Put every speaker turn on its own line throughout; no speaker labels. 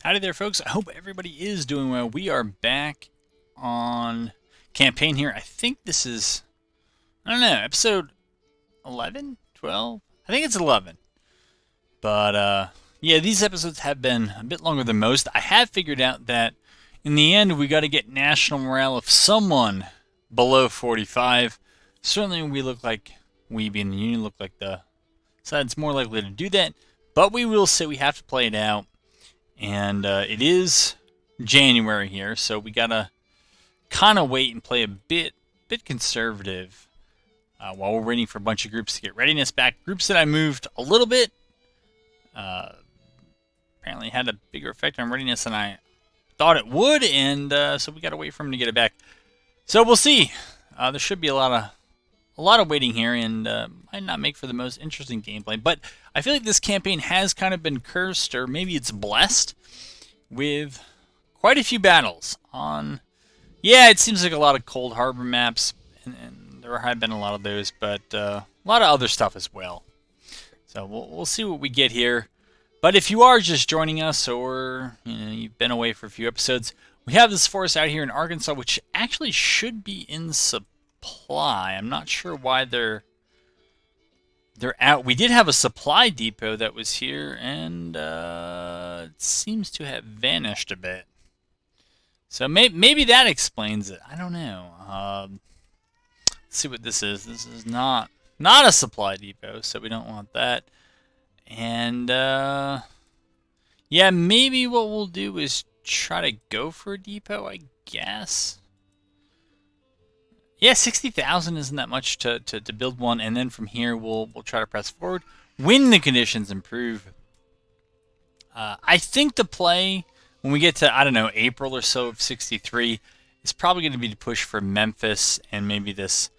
Howdy there, folks. I hope everybody is doing well. We are back on campaign here. I think this is, I don't know, episode 11? 12? I think it's 11. But, yeah, these episodes have been a bit longer than most. I have figured out that in the end, we got to get national morale of someone below 45. Certainly, we being the Union, look like the side that's more likely to do that. But we will say we have to play it out. And it is January here, so we gotta kind of wait and play a bit conservative while we're waiting for a bunch of groups to get readiness back. Groups that I moved a little bit apparently had a bigger effect on readiness than I thought it would, and so we gotta wait for them to get it back. So we'll see. There should be a lot of waiting here, and might not make for the most interesting gameplay. But I feel like this campaign has kind of been cursed, or maybe it's blessed, with quite a few battles on. Yeah, it seems like a lot of Cold Harbor maps, and there have been a lot of those, but a lot of other stuff as well. So we'll see what we get here. But if you are just joining us, or you've been away for a few episodes, we have this force out here in Arkansas, which actually should be in supply. I'm not sure why they're out. We did have a supply depot that was here, and it seems to have vanished a bit. So maybe that explains it. I don't know. Let's see what this is. This is not a supply depot, so we don't want that. And yeah, maybe what we'll do is try to go for a depot, I guess. Yeah, 60,000 isn't that much to build one, and then from here we'll try to press forward when the conditions improve. I think the play when we get to, I don't know, April or so of 63 is probably going to be to push for Memphis and maybe this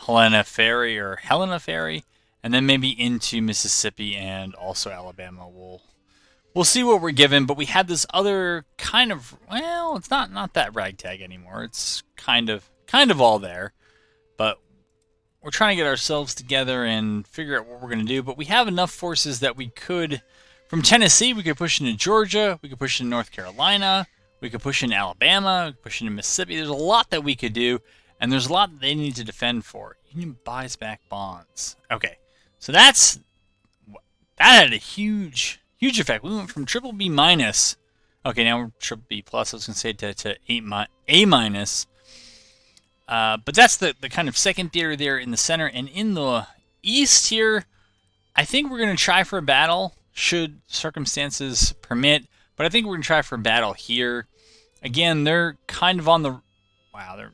Helena Ferry, and then maybe into Mississippi and also Alabama. We'll see what we're given, but we have this other kind of, well, it's not that ragtag anymore. It's kind of all there, but we're trying to get ourselves together and figure out what we're going to do. But we have enough forces that we could, from Tennessee, we could push into Georgia, we could push into North Carolina, we could push into Alabama, we could push into Mississippi. There's a lot that we could do, and there's a lot that they need to defend for. Union buys back bonds. Okay, so that had a huge effect. We went from triple B minus. Okay, now we're triple B plus. I was going to say to A minus. But that's the kind of second theater there in the center. And in the east here, I think we're going to try for a battle, should circumstances permit. But I think we're going to try for a battle here. Again, they're kind of on the... Wow, their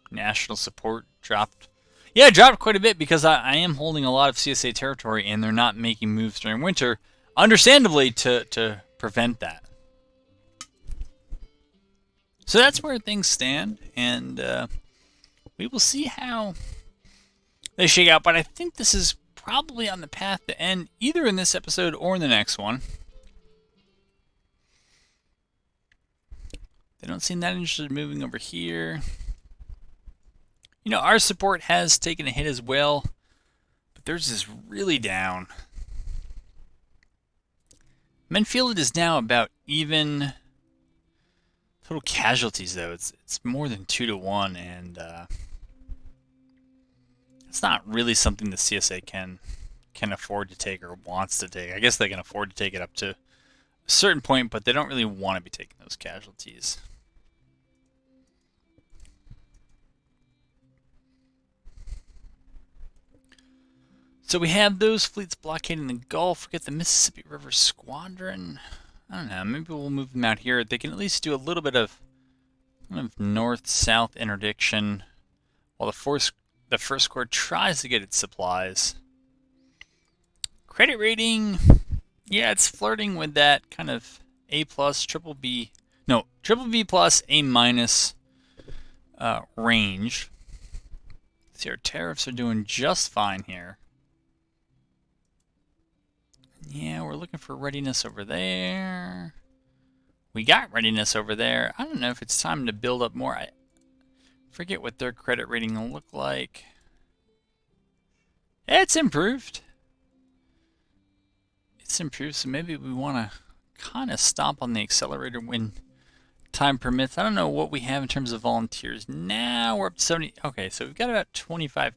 national support dropped. Yeah, it dropped quite a bit because I am holding a lot of CSA territory, and they're not making moves during winter, understandably, to prevent that. So that's where things stand, and... we will see how they shake out, but I think this is probably on the path to end either in this episode or in the next one. They don't seem that interested in moving over here. Our support has taken a hit as well, but theirs is really down. Menfield is now about even. Total casualties, though, it's more than 2-1, and it's not really something the CSA can afford to take or wants to take. I guess they can afford to take it up to a certain point, but they don't really want to be taking those casualties. So we have those fleets blockading the Gulf. We get the Mississippi River Squadron. I don't know, maybe we'll move them out here. They can at least do a little bit of north-south interdiction while the First Corps tries to get its supplies. Credit rating, yeah, it's flirting with that kind of A+, triple B plus, A minus range. See, our tariffs are doing just fine here. Yeah, we're looking for readiness over there. We got readiness over there. I don't know if it's time to build up more. I forget what their credit rating will look like. It's improved. So maybe we want to kind of stomp on the accelerator when time permits. I don't know what we have in terms of volunteers now. We're up to 70. Okay, so we've got about 25,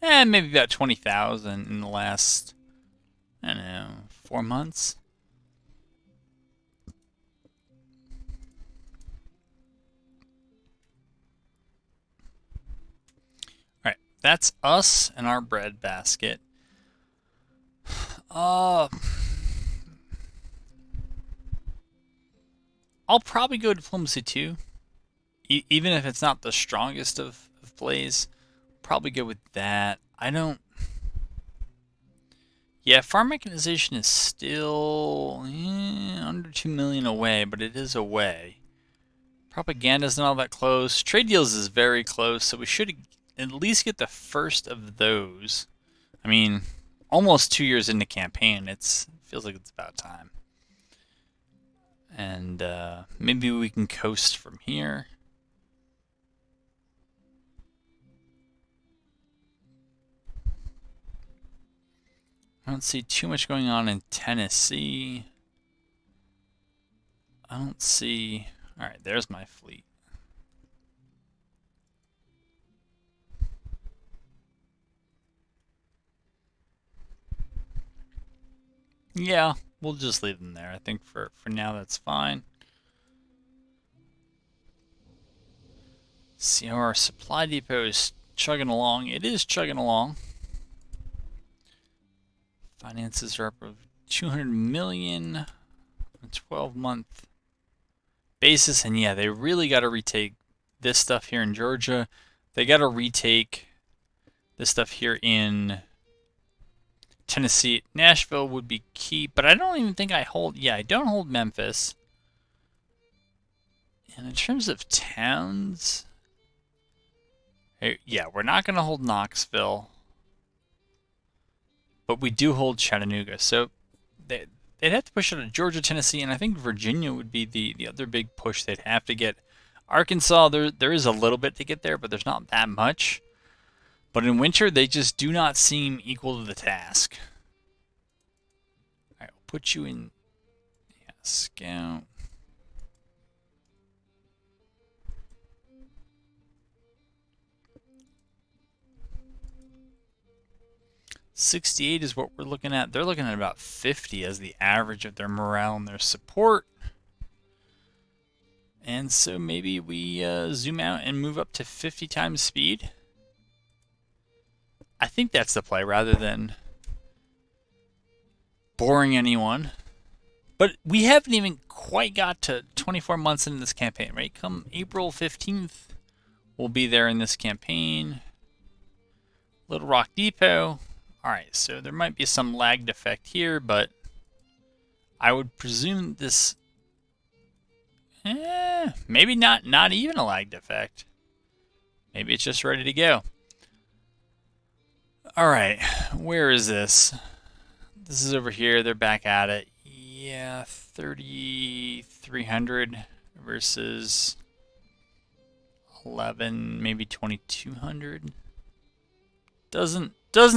maybe about 20,000 in the last, I don't know, 4 months. All right, that's us and our bread basket. I'll probably go diplomacy too, even if it's not the strongest of plays. Probably go with that. I don't. Yeah, farm mechanization is still under 2 million away, but it is away. Propaganda's not all that close. Trade deals is very close, so we should at least get the first of those. I mean, almost 2 years into campaign, it feels like it's about time. And maybe we can coast from here. I don't see too much going on in Tennessee. I don't see... Alright, there's my fleet. Yeah, we'll just leave them there. I think for now that's fine. See how our supply depot is chugging along. It is chugging along. Finances are up of 200 million on a 12-month basis. And yeah, they really got to retake this stuff here in Georgia. They got to retake this stuff here in Tennessee. Nashville would be key, but I don't even think I hold... Yeah, I don't hold Memphis. And in terms of towns... Yeah, we're not going to hold Knoxville. But we do hold Chattanooga. So they'd have to push out of Georgia, Tennessee, and I think Virginia would be the other big push they'd have to get. Arkansas, there is a little bit to get there, but there's not that much. But in winter, they just do not seem equal to the task. Alright, we'll put you in... Yeah, scout. $68 is what we're looking at. They're looking at about 50 as the average of their morale and their support. And so maybe we zoom out and move up to 50 times speed. I think that's the play rather than boring anyone. But we haven't even quite got to 24 months into this campaign, right? Come April 15th, we'll be there in this campaign. Little Rock Depot. Alright, so there might be some lagged effect here, but I would presume this... maybe not even a lagged effect. Maybe it's just ready to go. Alright, where is this? This is over here. They're back at it. Yeah, 3,300 versus 11, maybe 2,200. Doesn't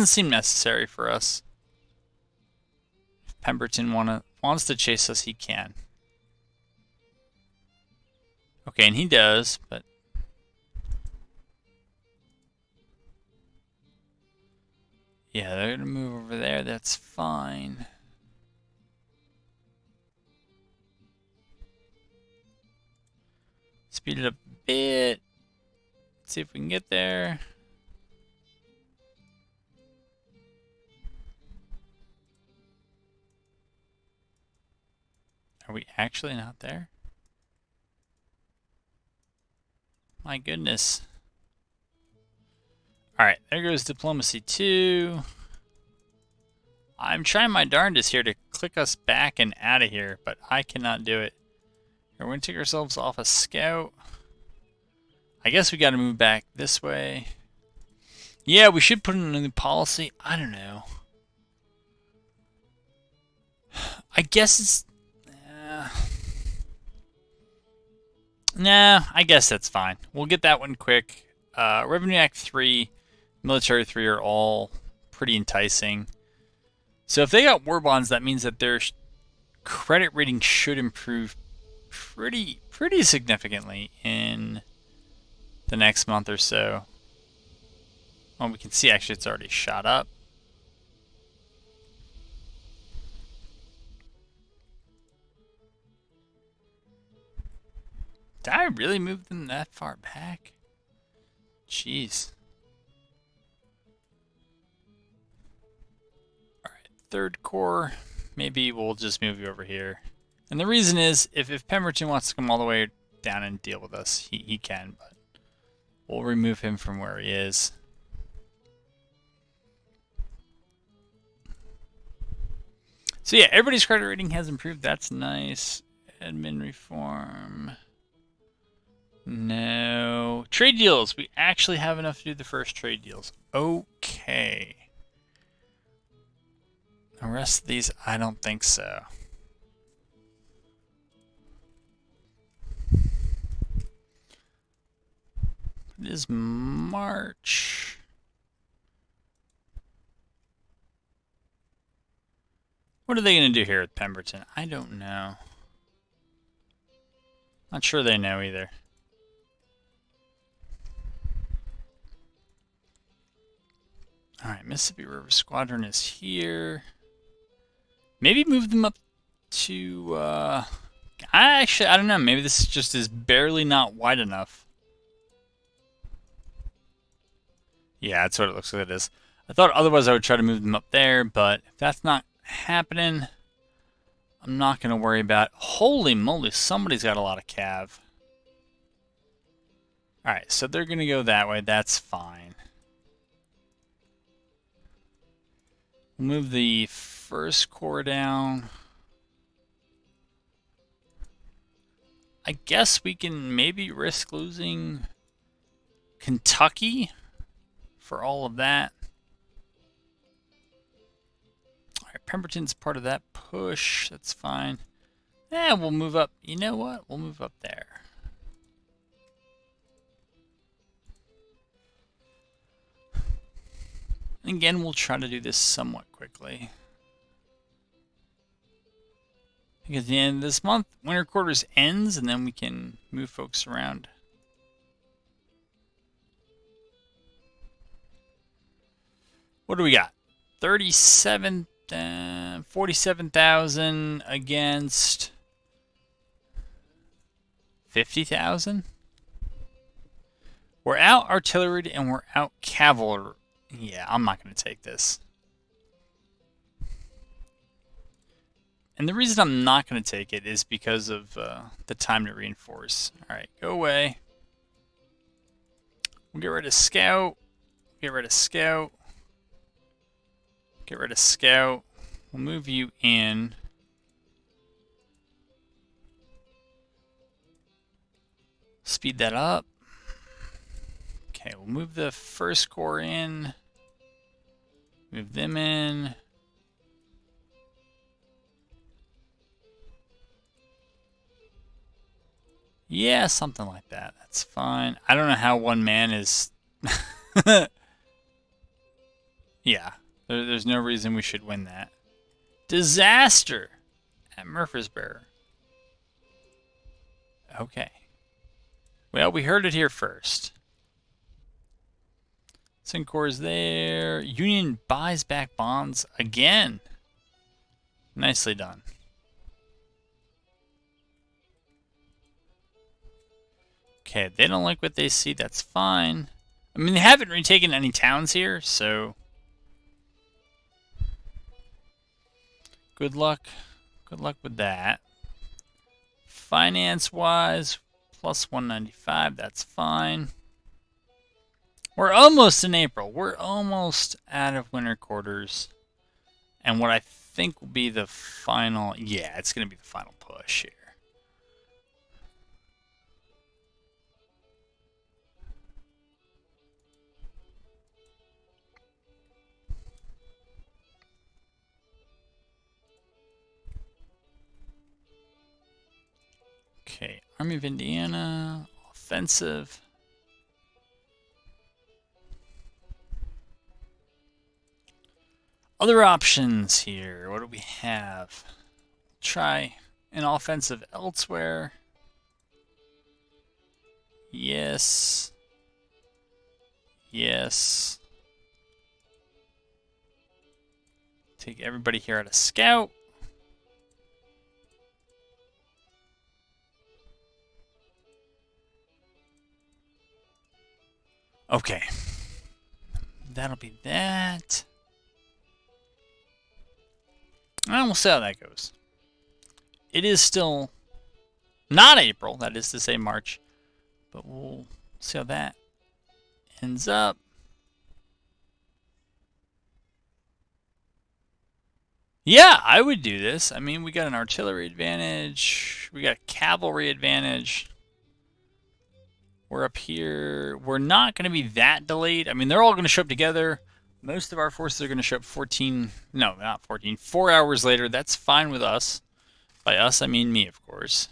seem necessary for us. If Pemberton wants to chase us, he can. Okay, and he does, but... Yeah, they're going to move over there. That's fine. Speed it up a bit. Let's see if we can get there. Are we actually not there? My goodness. Alright, there goes diplomacy 2. I'm trying my darndest here to click us back and out of here, but I cannot do it. We're going to take ourselves off a scout. I guess we got to move back this way. Yeah, we should put in a new policy. I don't know. I guess it's... Nah, I guess that's fine. We'll get that one quick. Revenue Act 3, Military 3 are all pretty enticing. So if they got war bonds, that means that they're credit rating should improve pretty significantly in the next month or so. Well, we can see actually it's already shot up. Did I really move them that far back? Jeez. Alright, third core. Maybe we'll just move you over here. And the reason is, if Pemberton wants to come all the way down and deal with us, he can, but we'll remove him from where he is. So yeah, everybody's credit rating has improved. That's nice. Admin reform. No. Trade deals. We actually have enough to do the first trade deals. Okay. The rest of these, I don't think so. It is March. What are they going to do here with Pemberton? I don't know. Not sure they know either. Alright, Mississippi River Squadron is here. Maybe move them up to, I don't know. Maybe this just is barely not wide enough. Yeah, that's what it looks like it is. I thought otherwise I would try to move them up there, but if that's not happening, I'm not going to worry about it. Holy moly, somebody's got a lot of cav. Alright, so they're going to go that way. That's fine. We'll move the first corps down. I guess we can maybe risk losing Kentucky for all of that. Alright, Pemberton's part of that push. That's fine. Yeah, we'll move up. You know what? We'll move up there. And again, we'll try to do this somewhat quickly. Because at the end of this month, winter quarters ends, and then we can move folks around. What do we got? 47,000 against 50,000. We're out artillery and we're out cavalry. Yeah, I'm not going to take this. And the reason I'm not going to take it is because of the time to reinforce. Alright, go away. We'll get rid of scout. Get rid of scout. Get rid of scout. We'll move you in. Speed that up. Okay, we'll move the first corps in. Move them in. Yeah, something like that. That's fine. I don't know how one man is... Yeah, there's no reason we should win that. Disaster at Murfreesboro. Okay. Well, we heard it here first. Syncor's there. Union buys back bonds again. Nicely done. Okay, they don't like what they see. That's fine. I mean, they haven't retaken any towns here, so... Good luck. Good luck with that. Finance-wise, plus 195. That's fine. We're almost in April. We're almost out of winter quarters. And what I think will be the final... Yeah, it's going to be the final push here. Okay, Army of Indiana, offensive. Other options here. What do we have? try an offensive elsewhere. Yes. Yes. Take everybody here at a scout. Okay. That'll be that. And we'll see how that goes. It is still not April, that is to say March. But we'll see how that ends up. Yeah, I would do this. I mean, we got an artillery advantage. We got a cavalry advantage. We're up here. We're not going to be that delayed. I mean, they're all going to show up together. Most of our forces are going to show up 14... No, not 14. 4 hours later. That's fine with us. By us, I mean me, of course.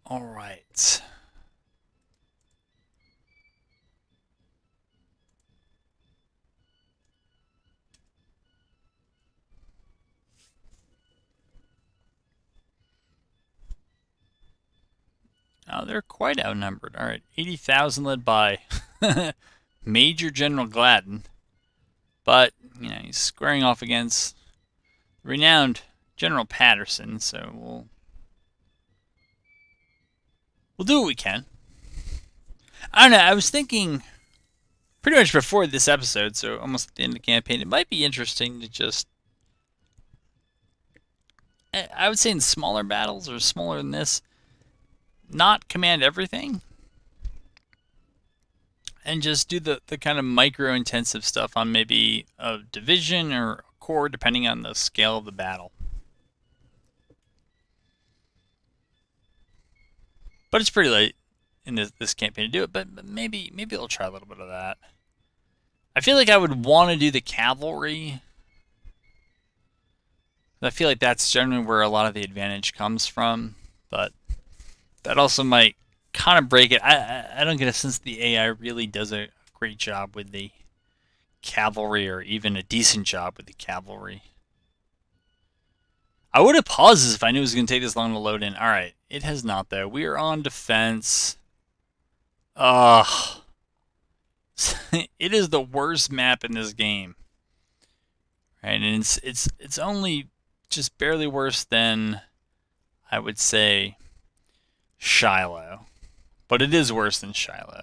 All right. Oh, they're quite outnumbered. All right, 80,000 led by Major General Gladden. But, you know, he's squaring off against renowned General Patterson, so we'll do what we can. I don't know, I was thinking pretty much before this episode, so almost at the end of the campaign, it might be interesting to just, I would say in smaller battles or smaller than this, not command everything and just do the kind of micro-intensive stuff on maybe a division or a corps, depending on the scale of the battle. But it's pretty late in this campaign to do it, but maybe I'll try a little bit of that. I feel like I would want to do the cavalry. I feel like that's generally where a lot of the advantage comes from, but that also might kind of break it. I don't get a sense the AI really does a great job with the cavalry, or even a decent job with the cavalry. I would have paused this if I knew it was going to take this long to load in. Alright, it has not though. We are on defense. Ugh. It is the worst map in this game. Right, and it's only just barely worse than, I would say, Shiloh. But it is worse than Shiloh.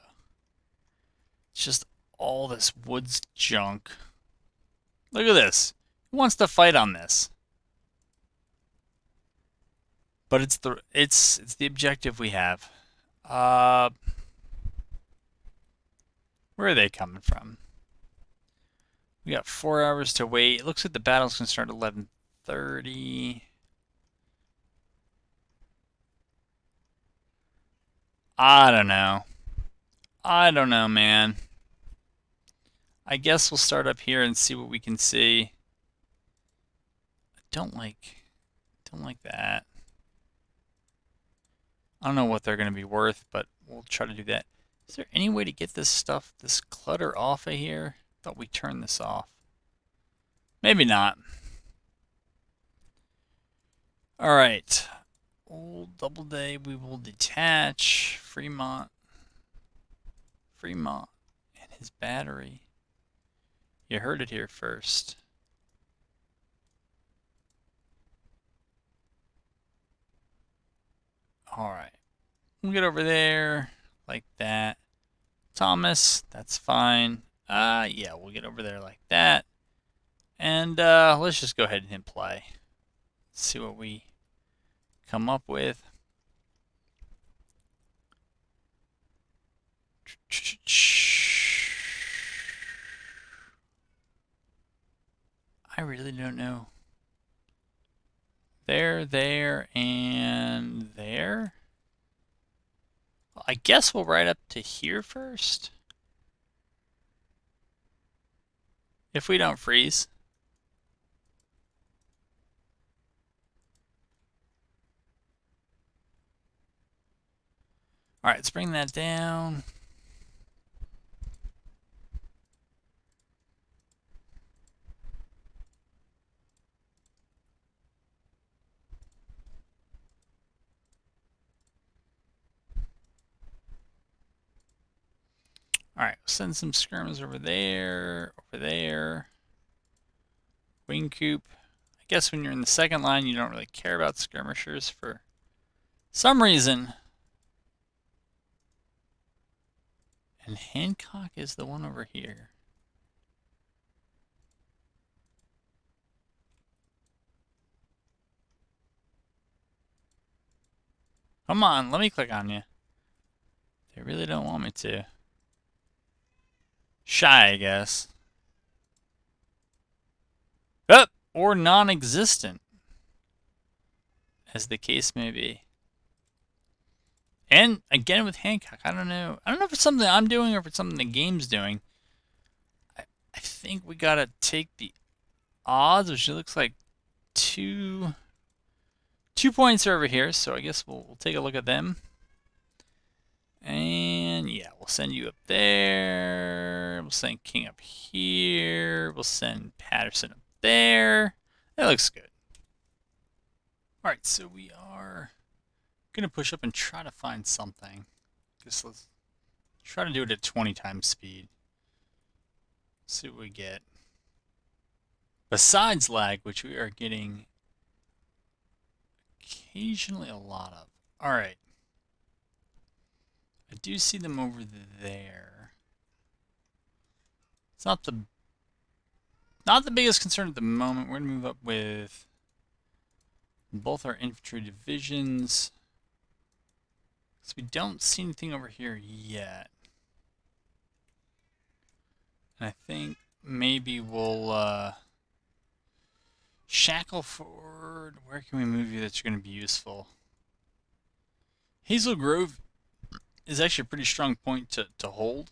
It's just all this woods junk. Look at this. Who wants to fight on this? But it's the objective we have. Where are they coming from? We got 4 hours to wait. It looks like the battle's gonna start at 11:30. I don't know. I don't know, man. I guess we'll start up here and see what we can see. I don't like that. I don't know what they're going to be worth, but we'll try to do that. Is there any way to get this stuff, this clutter off of here? I thought we turned this off. Maybe not. Alright. Old Doubleday, we will detach. Fremont and his battery. You heard it here first. Alright. We'll get over there like that. Thomas, that's fine. Yeah, we'll get over there like that. And let's just go ahead and hit play. See what we come up with. I really don't know. There, and there. I guess we'll ride up to here first. If we don't freeze. Alright, let's bring that down. Alright, we'll send some skirmers over there, Wing coop. I guess when you're in the second line, you don't really care about skirmishers for some reason. And Hancock is the one over here. Come on, let me click on you. They really don't want me to. Shy, I guess. Oh, or non-existent, as the case may be. And again with Hancock, I don't know if it's something I'm doing or if it's something the game's doing. I think we gotta take the odds, which looks like two points are over here, so I guess we'll take a look at them. And yeah, we'll send you up there. We'll send King up here. We'll send Patterson up there. That looks good. Alright, so we are going to push up and try to find something. Just let's try to do it at 20 times speed. See what we get. Besides lag, which we are getting occasionally a lot of. Alright. I do see them over there. It's not the biggest concern at the moment. We're going to move up with both our infantry divisions. So we don't see anything over here yet. And I think maybe we'll shackle forward. Where can we move you that's going to be useful? Hazel Grove is actually a pretty strong point to hold.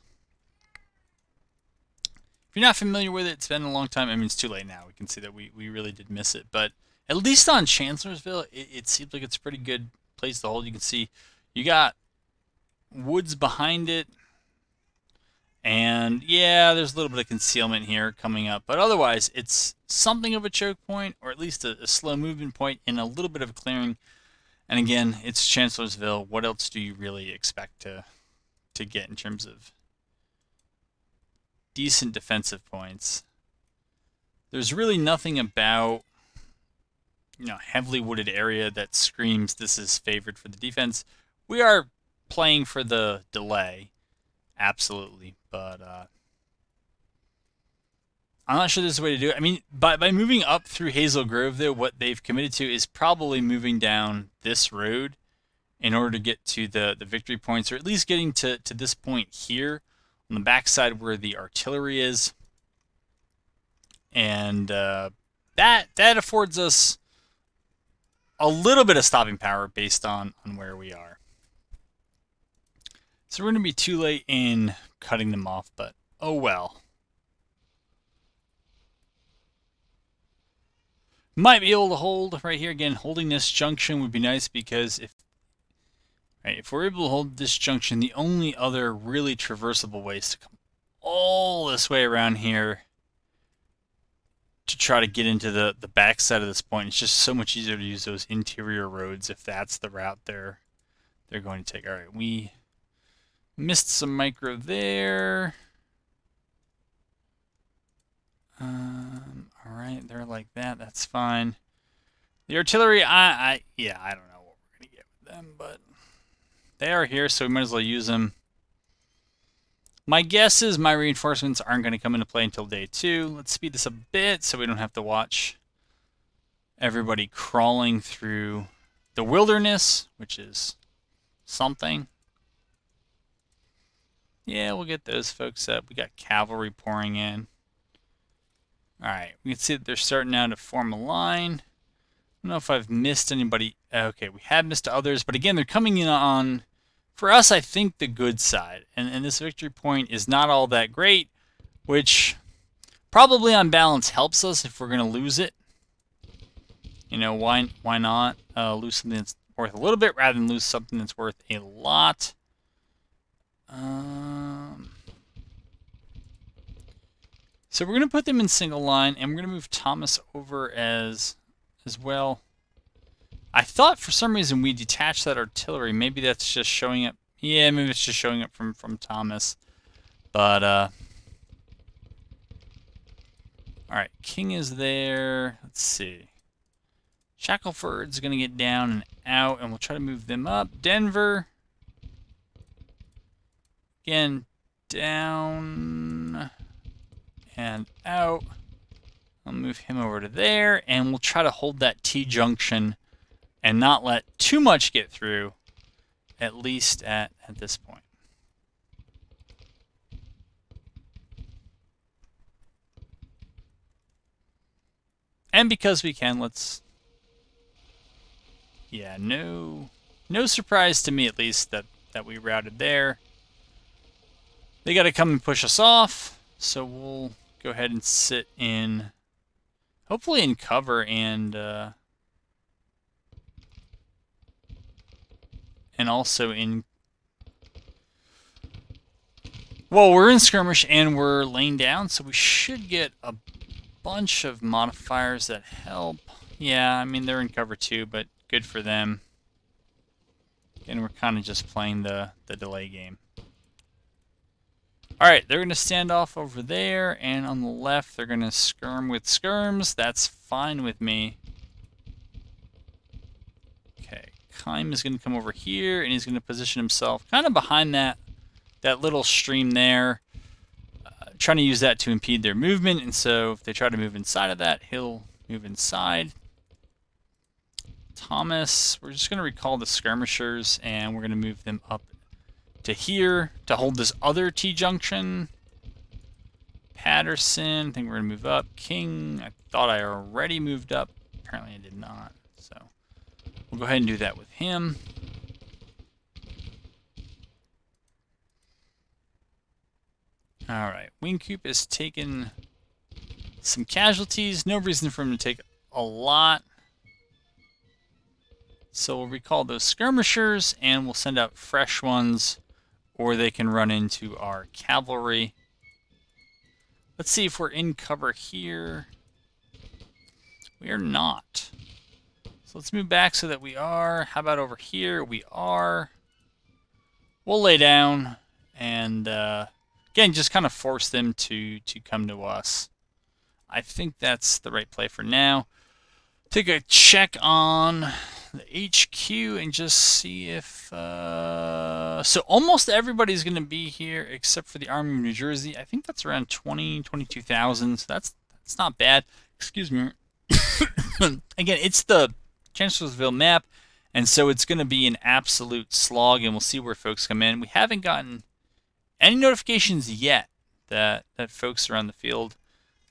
If you're not familiar with it, it's been a long time. I mean, it's too late now. We can see that we really did miss it. But at least on Chancellorsville, it seems like it's a pretty good place to hold. You can see you got woods behind it. And yeah, there's a little bit of concealment here coming up. But otherwise, it's something of a choke point, or at least a slow movement point and a little bit of a clearing. And again, it's Chancellorsville. What else do you really expect to get in terms of decent defensive points? There's really nothing about, heavily wooded area that screams this is favored for the defense. We are playing for the delay, absolutely, but I'm not sure there's a way to do it. I mean, by moving up through Hazel Grove, though, what they've committed to is probably moving down this road in order to get to the victory points, or at least getting to this point here on the backside where the artillery is. And that affords us a little bit of stopping power based on where we are. So we're going to be too late in cutting them off, but oh well. Might be able to hold right here. Again, holding this junction would be nice because if we're able to hold this junction, the only other really traversable way is to come all this way around here to try to get into the back side of this point. It's just so much easier to use those interior roads if that's the route they're going to take. All right, we missed some micro there. All right, they're like that. That's fine. The artillery, I don't know what we're gonna get with them, but they are here, so we might as well use them. My guess is my reinforcements aren't going to come into play until day 2. Let's speed this a bit so we don't have to watch everybody crawling through the wilderness, which is something. Yeah, we'll get those folks up. We got cavalry pouring in. Alright, we can see that they're starting now to form a line. I don't know if I've missed anybody. Okay, we have missed others, but again, they're coming in on, for us, I think, the good side. And this victory point is not all that great, which probably on balance helps us if we're going to lose it. Why not lose something that's worth a little bit rather than lose something that's worth a lot? So we're going to put them in single line, and we're going to move Thomas over as well. I thought for some reason we detached that artillery. Maybe that's just showing up. Yeah, maybe it's just showing up from Thomas. But, alright, King is there. Let's see. Shackleford's going to get down and out, and we'll try to move them up. Denver. Again, down and out. I'll move him over to there, and we'll try to hold that T-junction and not let too much get through, at least at this point. And because we can, let's... Yeah, no surprise to me, at least, that we routed there. They got to come and push us off, so we'll go ahead and sit in, hopefully in cover, and also in... Well, we're in skirmish and we're laying down, so we should get a bunch of modifiers that help. Yeah, I mean, they're in cover too, but good for them. And we're kind of just playing the delay game. Alright, they're going to stand off over there, and on the left, they're going to skirm with skirms. That's fine with me. Okay, Kime is going to come over here, and he's going to position himself kind of behind that little stream there, trying to use that to impede their movement, and so if they try to move inside of that, he'll move inside. Thomas, we're just going to recall the skirmishers, and we're going to move them up to here to hold this other T-junction. Patterson, I think we're going to move up. King, I thought I already moved up. Apparently I did not, so we'll go ahead and do that with him. Alright, Wing Coop has taken some casualties. No reason for him to take a lot. So we'll recall those skirmishers, and we'll send out fresh ones, or they can run into our cavalry. Let's see if we're in cover here. We are not. So let's move back so that we are. How about over here? We are. We'll lay down, and again, just kind of force them to come to us. I think that's the right play for now. Take a check on the HQ and just see if... so almost everybody's going to be here except for the Army of New Jersey. I think that's around 22,000, so that's not bad. Excuse me. Again, it's the Chancellorsville map, and so it's going to be an absolute slog, and we'll see where folks come in. We haven't gotten any notifications yet that folks are on the field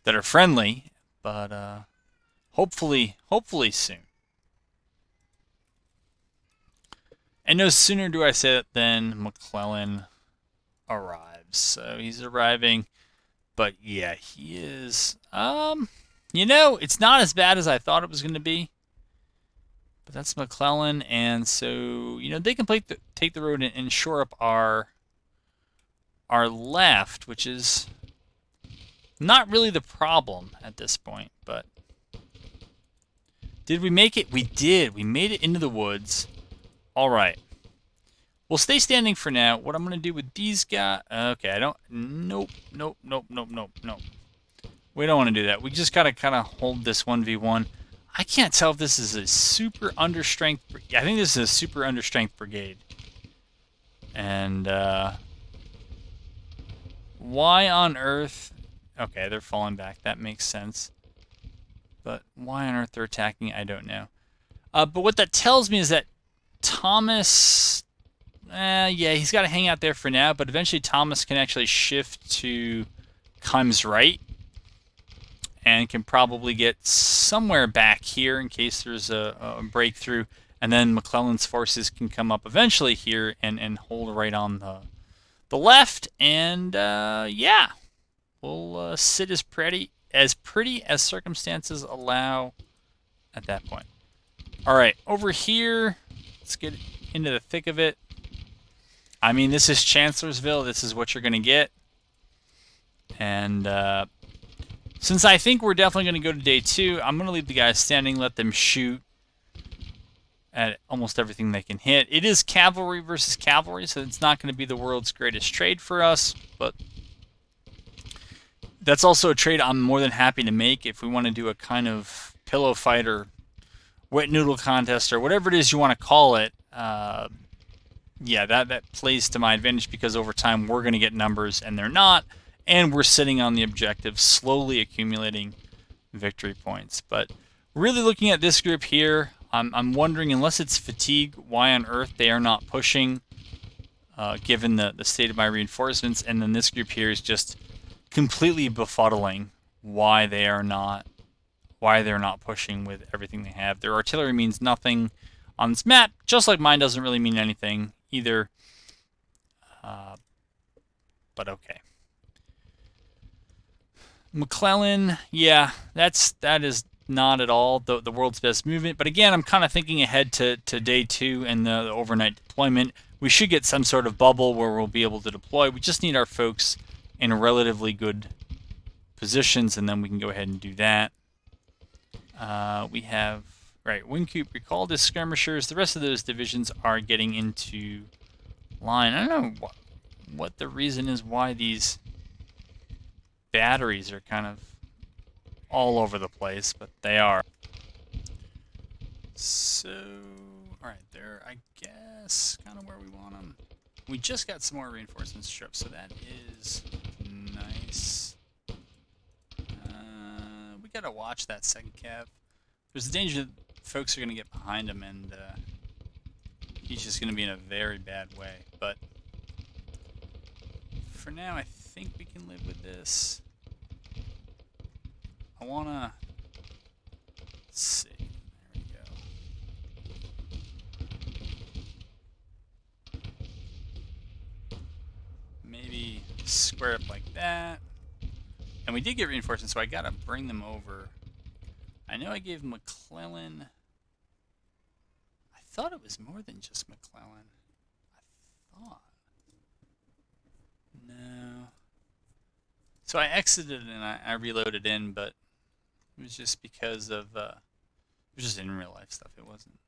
that are friendly, but hopefully soon. And no sooner do I say that than McClellan arrives. So he's arriving, but yeah, he is. You know, it's not as bad as I thought it was going to be. But that's McClellan, and so you know they can take the road and shore up our left, which is not really the problem at this point. But did we make it? We did. We made it into the woods. All right. We'll stay standing for now. What I'm going to do with these guys... Okay, I don't... Nope. We don't want to do that. We just got to kind of hold this 1v1. I can't tell if this is a super understrength... I think this is a super understrength brigade. And, why on earth... Okay, they're falling back. That makes sense. But why on earth they're attacking, I don't know. But what that tells me is that Thomas... yeah, he's got to hang out there for now, but eventually Thomas can actually shift to Kime's right and can probably get somewhere back here in case there's a breakthrough, and then McClellan's forces can come up eventually here and hold right on the left, and yeah, we'll sit as pretty as circumstances allow at that point. All right, over here, let's get into the thick of it. I mean, this is Chancellorsville. This is what you're going to get. And since I think we're definitely going to go to day 2, I'm going to leave the guys standing, let them shoot at almost everything they can hit. It is cavalry versus cavalry, so it's not going to be the world's greatest trade for us, but That's also a trade I'm more than happy to make if we want to do a kind of pillow fight or wet noodle contest or whatever it is you want to call it. Yeah, that plays to my advantage because over time we're going to get numbers and they're not, and we're sitting on the objective, slowly accumulating victory points. But really looking at this group here, I'm wondering, unless it's fatigue, why on earth they are not pushing, given the state of my reinforcements. And then this group here is just completely befuddling why they're not pushing with everything they have. Their artillery means nothing on this map, just like mine doesn't really mean anything either. But okay. McClellan, yeah, that is not at all the world's best movement. But again, I'm kind of thinking ahead to day 2 and the overnight deployment. We should get some sort of bubble where we'll be able to deploy. We just need our folks in relatively good positions, and then we can go ahead and do that. We have, right, Wingcoop recalled as skirmishers. The rest of those divisions are getting into line. I don't know what the reason is why these batteries are kind of all over the place, but they are. So, alright, they're, I guess, kind of where we want them. We just got some more reinforcements show up, so that is nice. We gotta watch that second cav. There's a danger that folks are gonna get behind him, and he's just gonna be in a very bad way. But for now, I think we can live with this. I wanna see. There we go. Maybe square up like that. And we did get reinforcements, so I gotta bring them over. I know I gave McClellan. I thought it was more than just McClellan. I thought. No. So I exited and I reloaded in, but it was just because of it was just in real life stuff. It wasn't.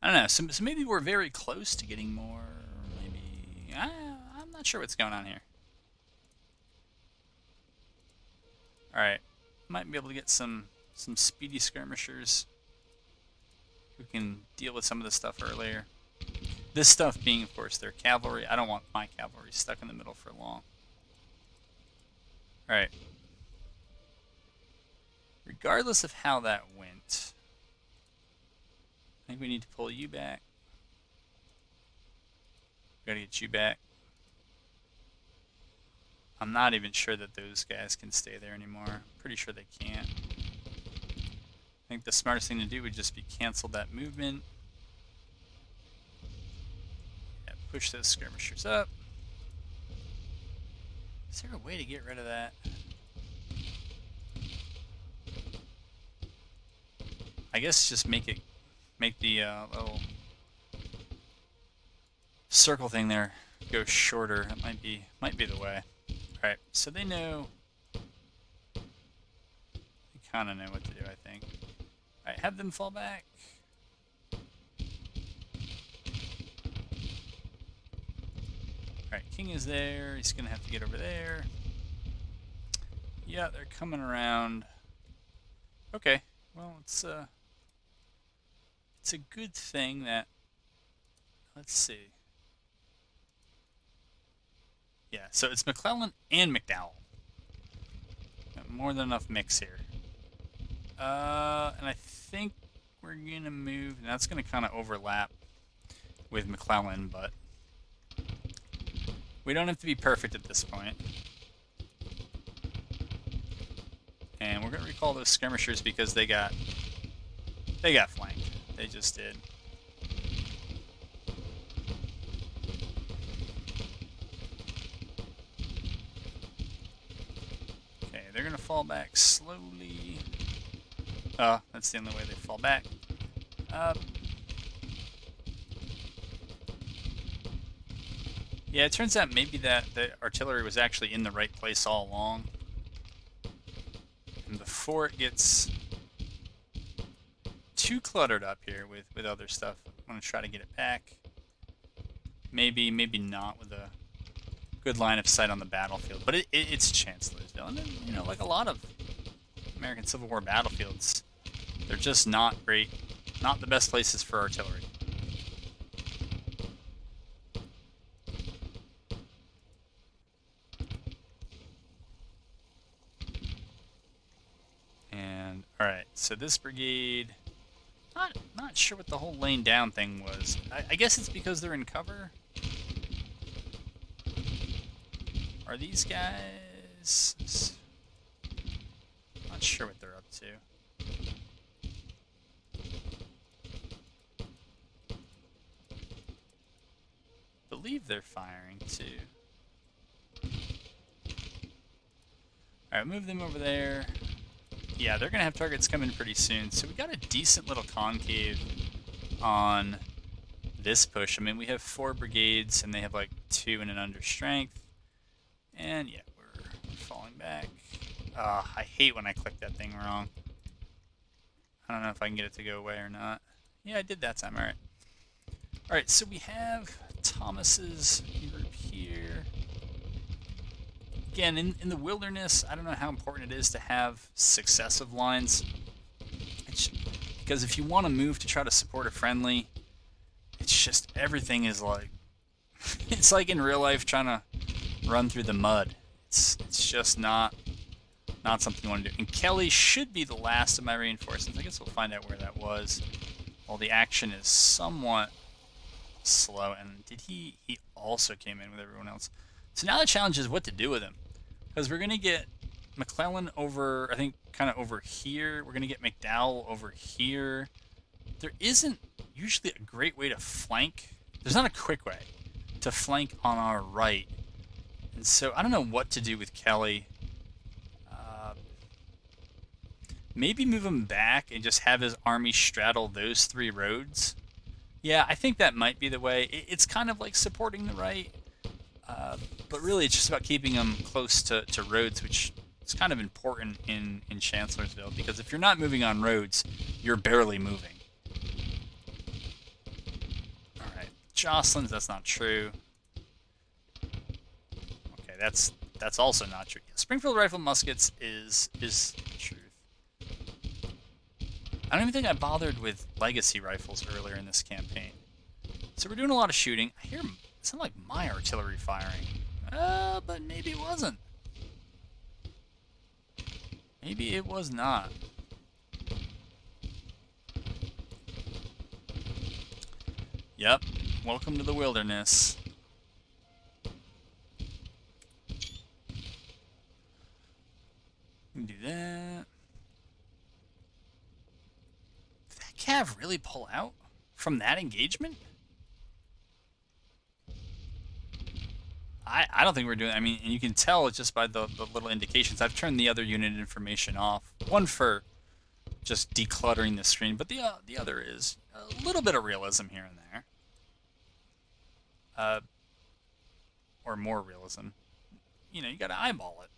I don't know. So maybe we're very close to getting more. Maybe I'm not sure what's going on here. All right, might be able to get some speedy skirmishers who can deal with some of the stuff earlier. This stuff being, of course, their cavalry. I don't want my cavalry stuck in the middle for long. All right. Regardless of how that went, I think we need to pull you back. Gotta get you back. I'm not even sure that those guys can stay there anymore. Pretty sure they can't. I think the smartest thing to do would just be cancel that movement. Yeah, push those skirmishers up. Is there a way to get rid of that? I guess just make the little circle thing there go shorter. That might be the way. All right, so they know. They kind of know what to do, I think. All right, have them fall back. All right, King is there. He's gonna have to get over there. Yeah, they're coming around. Okay, well, it's a good thing that. Let's see. Yeah, so it's McClellan and McDowell. Got more than enough mix here. And I think we're going to move, and that's going to kind of overlap with McClellan, but we don't have to be perfect at this point. And we're going to recall those skirmishers because they got flanked. They just did. They're going to fall back slowly. Oh, that's the only way they fall back. Yeah, it turns out maybe that the artillery was actually in the right place all along. And before it gets too cluttered up here with other stuff, I'm going to try to get it back. Maybe not with a good line of sight on the battlefield. But it's Chancellorsville, and then, you know, like a lot of American Civil War battlefields, they're just not great, not the best places for artillery. And all right, so this brigade, not sure what the whole laying down thing was. I guess it's because they're in cover. Are these guys? Not sure what they're up to. Believe they're firing too. Alright, move them over there. Yeah, they're gonna have targets coming pretty soon. So we got a decent little concave on this push. I mean, we have 4 brigades and they have like 2 and an under strength. And yeah, we're falling back. I hate when I click that thing wrong. I don't know if I can get it to go away or not. Yeah, I did that time. Alright. Alright, so we have Thomas's group here. Again, in the wilderness, I don't know how important it is to have successive lines. Because if you want to move to try to support a friendly, it's just, everything is like, it's like in real life trying to run through the mud. It's just not something you want to do. And Kelly should be the last of my reinforcements. I guess we'll find out where that was. Well, the action is somewhat slow, and he also came in with everyone else. So now the challenge is what to do with him, because we're gonna get McClellan over, I think, kind of over here. We're gonna get McDowell over here. There isn't usually a great way to flank. There's not a quick way to flank on our right, and so I don't know what to do with Kelly. Maybe move him back and just have his army straddle those 3 roads. Yeah, I think that might be the way. It's kind of like supporting the right, but really it's just about keeping them close to roads, which is kind of important in Chancellorsville, because if you're not moving on roads, you're barely moving. Alright, Jocelyn's, that's not true. Okay, that's also not true. Yeah, Springfield Rifle Muskets is true. I don't even think I bothered with legacy rifles earlier in this campaign. So we're doing a lot of shooting. I hear it sounds like my artillery firing. But maybe it wasn't. Maybe it was not. Yep. Welcome to the wilderness. We can do that. Cav really pull out from that engagement? I don't think we're doing. I mean, and you can tell just by the little indications. I've turned the other unit information off. One for just decluttering the screen, but the other is a little bit of realism here and there. Or more realism. You know, you got to eyeball it.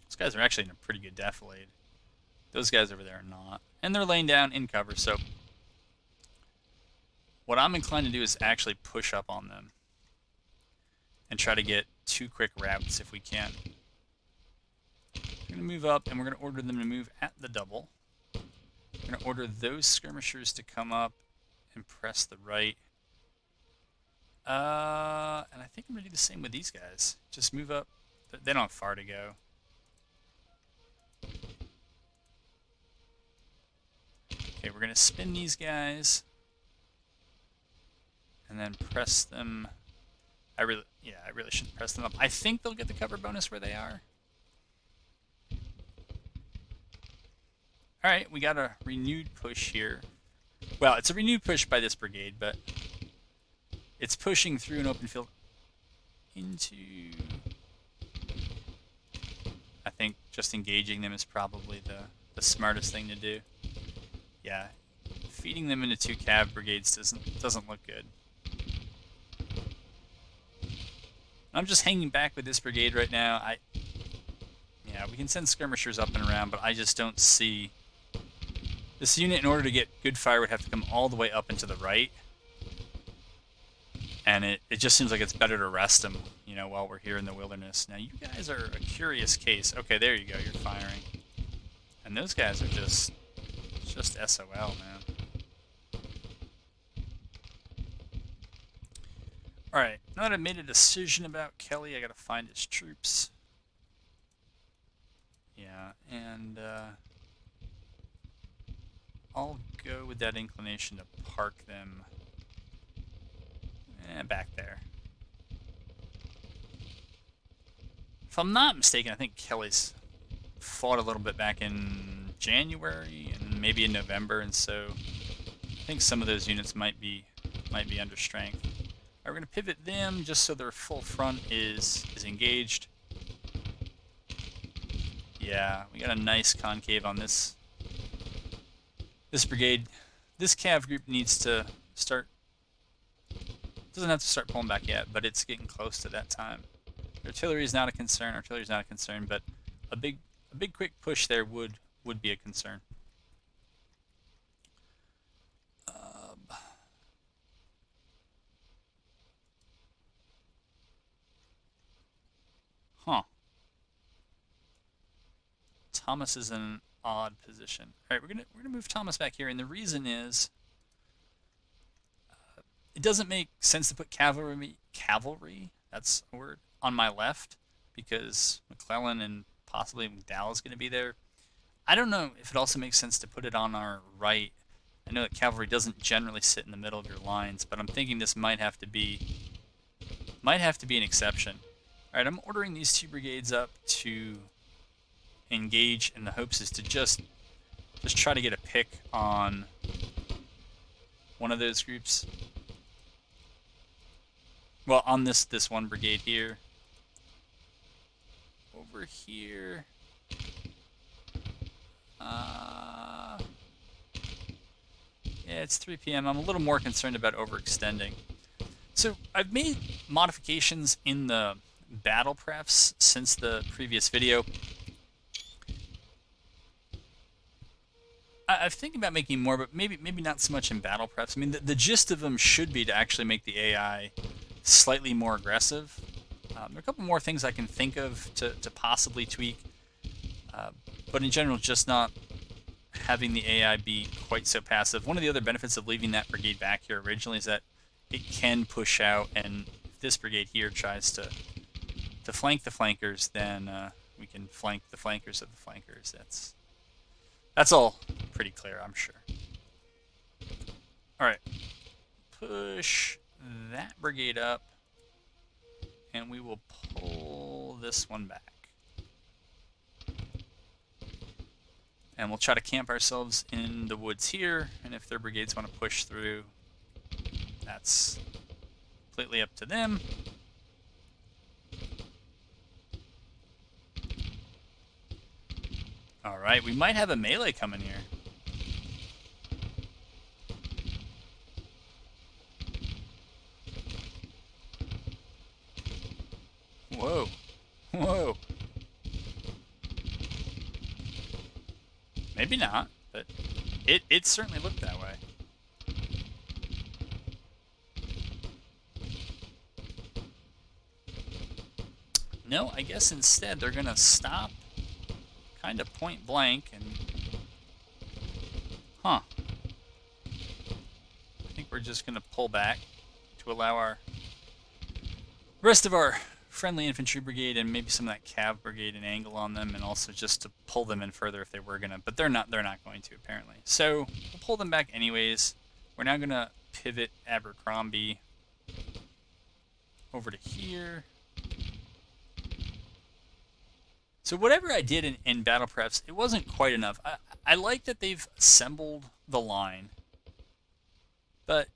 Those guys are actually in a pretty good defilade. Those guys over there are not. And they're laying down in cover, so what I'm inclined to do is actually push up on them and try to get 2 quick routes if we can. We're going to move up, and we're going to order them to move at the double. We're going to order those skirmishers to come up and press the right. And I think I'm going to do the same with these guys. Just move up. They don't have far to go. Okay, we're going to spin these guys and then press them. I really shouldn't press them up. I think they'll get the cover bonus where they are. Alright, we got a renewed push here. Well, it's a renewed push by this brigade, but it's pushing through an open field into... I think just engaging them is probably the smartest thing to do. Yeah, feeding them into 2 cav brigades doesn't look good. I'm just hanging back with this brigade right now. Yeah, we can send skirmishers up and around, but I just don't see... This unit, in order to get good fire, would have to come all the way up and to the right. And it just seems like it's better to rest them, while we're here in the wilderness. Now, you guys are a curious case. Okay, there you go. You're firing. And those guys are just SOL, man. Alright, now that I've made a decision about Kelly, I gotta find his troops. Yeah, and I'll go with that inclination to park them back there. If I'm not mistaken, I think Kelly's fought a little bit back in January and maybe in November, and so I think some of those units might be under strength. Alright, we're gonna pivot them just so their full front is engaged. Yeah, we got a nice concave on this brigade. This cav group needs to start. Doesn't have to start pulling back yet, but it's getting close to that time. Artillery is not a concern. Artillery is not a concern, but a big quick push there would be a concern. Huh. Thomas is in an odd position. All right, we're gonna move Thomas back here, and the reason is it doesn't make sense to put cavalry. That's a word on my left because McClellan and possibly McDowell is going to be there. I don't know if it also makes sense to put it on our right. I know that cavalry doesn't generally sit in the middle of your lines, but I'm thinking this might have to be an exception. All right, I'm ordering these two brigades up to engage, and the hopes is to just try to get a pick on one of those groups. Well, on this one brigade here. Over here. Yeah, it's 3 p.m. I'm a little more concerned about overextending. So I've made modifications in the battle prefs since the previous video. I'm thinking about making more, but maybe not so much in battle prefs. I mean, the gist of them should be to actually make the AI slightly more aggressive. There are a couple more things I can think of to possibly tweak, but in general, just not having the AI be quite so passive. One of the other benefits of leaving that brigade back here originally is that it can push out, and if this brigade here tries to flank the flankers, then we can flank the flankers of the flankers. That's all pretty clear, I'm sure. All right, push that brigade up, and we will pull this one back. And we'll try to camp ourselves in the woods here, and if their brigades want to push through, that's completely up to them. Alright, we might have a melee coming here. Whoa. Whoa. Maybe not, but it certainly looked that way. No, I guess instead they're going to stop kind of point blank and... Huh. I think we're just going to pull back to allow our rest of our friendly infantry brigade and maybe some of that cav brigade an angle on them, and also just to pull them in further if they were gonna, but they're not going to apparently. So we'll pull them back anyways. We're now gonna pivot Abercrombie over to here. So whatever I did in battle prefs, it wasn't quite enough. I like that they've assembled the line, but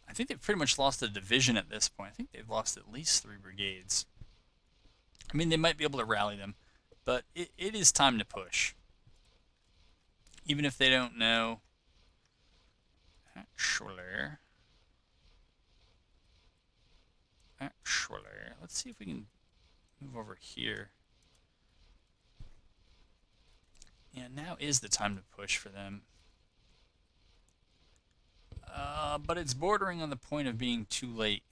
I think they've pretty much lost a division at this point. I think they've lost at least 3 brigades. I mean, they might be able to rally them, but it is time to push. Even if they don't know. Actually, let's see if we can move over here. Yeah, now is the time to push for them. But it's bordering on the point of being too late.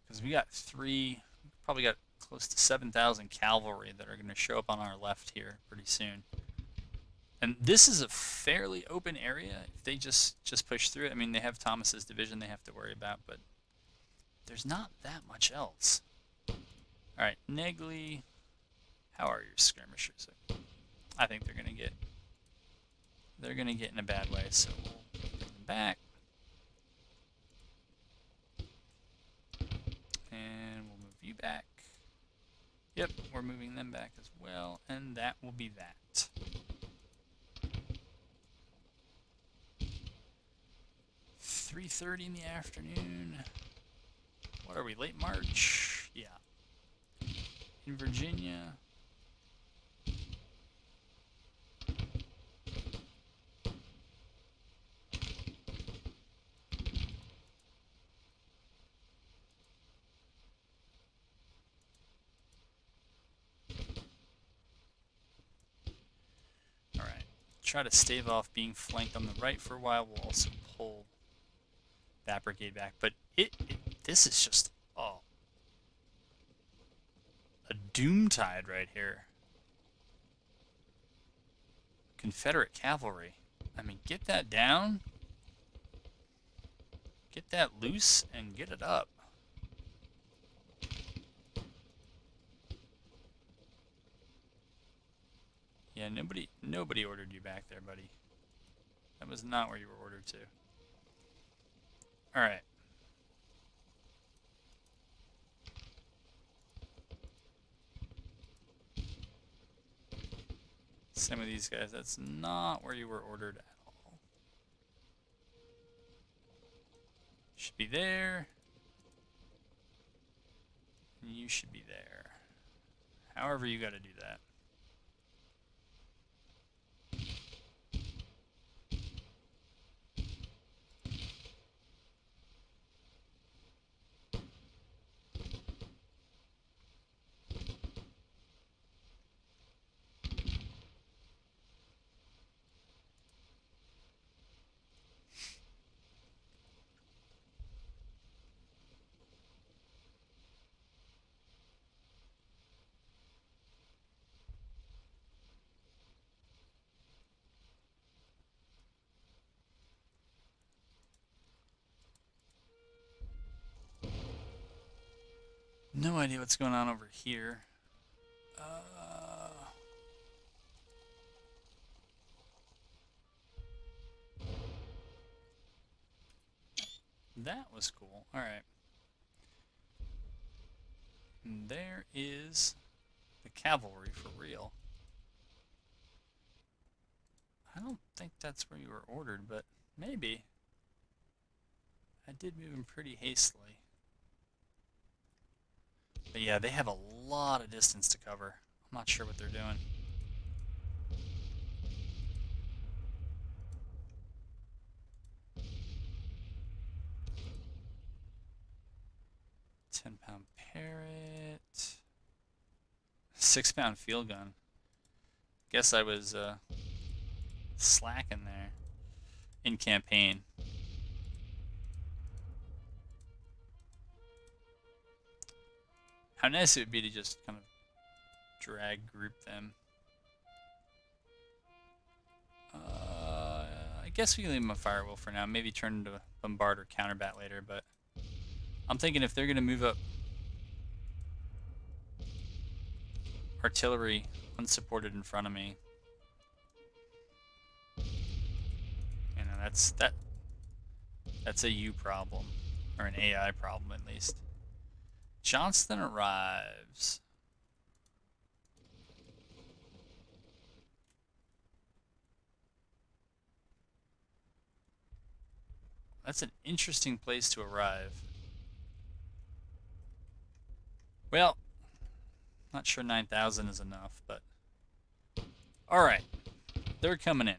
Because we probably got close to 7,000 cavalry that are going to show up on our left here pretty soon. And this is a fairly open area if they just push through it. I mean, they have Thomas's division they have to worry about, but there's not that much else. All right, Negley, how are your skirmishers? I think they're going to get in a bad way, so we'll bring them back. And we'll move you back. Yep, we're moving them back as well, and that will be that. $3:30 in the afternoon. What are we, late March? Yeah. In Virginia. Alright. Try to stave off being flanked on the right for a while. We'll also pull that brigade back. But this is just, oh, a doomtide right here. Confederate cavalry. I mean, get that down. Get that loose and get it up. Yeah, nobody ordered you back there, buddy. That was not where you were ordered to. Alright. Some of these guys, that's not where you were ordered at all. Should be there. And you should be there. However you gotta do that. No idea what's going on over here. That was cool. Alright. There is the cavalry for real. I don't think that's where you were ordered, but maybe. I did move him pretty hastily. But yeah, they have a lot of distance to cover. I'm not sure what they're doing. £10 Parrot. 6-pound field gun. Guess I was slacking there in campaign. How nice it would be to just kind of drag group them. I guess we can leave them a firewall for now. Maybe turn into a bombard or counterbat later, but I'm thinking if they're going to move up artillery unsupported in front of me, you know, that's a U problem, or an AI problem at least. Johnston arrives. That's an interesting place to arrive. Well, not sure 9,000 is enough, but alright. They're coming in.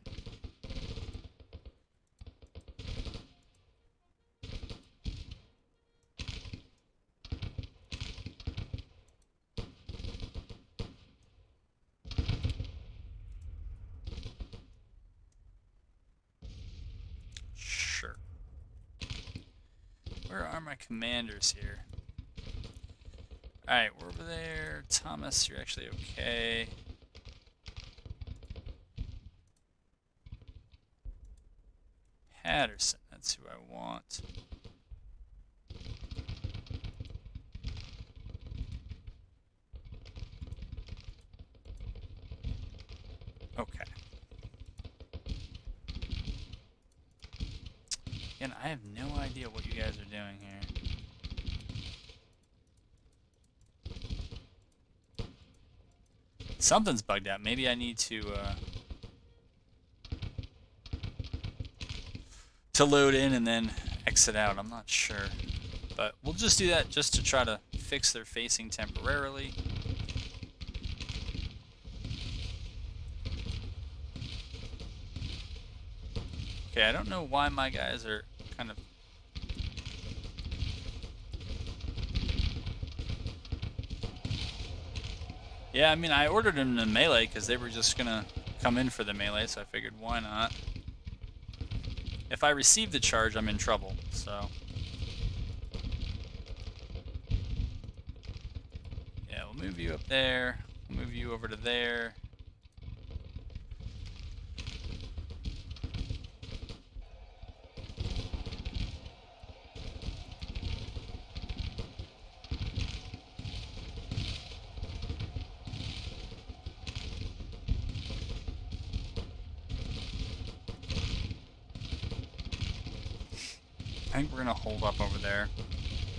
are my commanders here? Alright, we're over there. Thomas, you're actually okay. Patterson, that's who I want. Okay. Again, I have no idea what you guys are doing here. Something's bugged out. Maybe I need to load in and then exit out. I'm not sure. But we'll just do that just to try to fix their facing temporarily. Okay, I don't know why my guys are kind of... Yeah, I mean, I ordered them to melee because they were just going to come in for the melee, so I figured why not. If I receive the charge, I'm in trouble, so... Yeah, we'll move you up there. We'll move you over to there. I think we're going to hold up over there.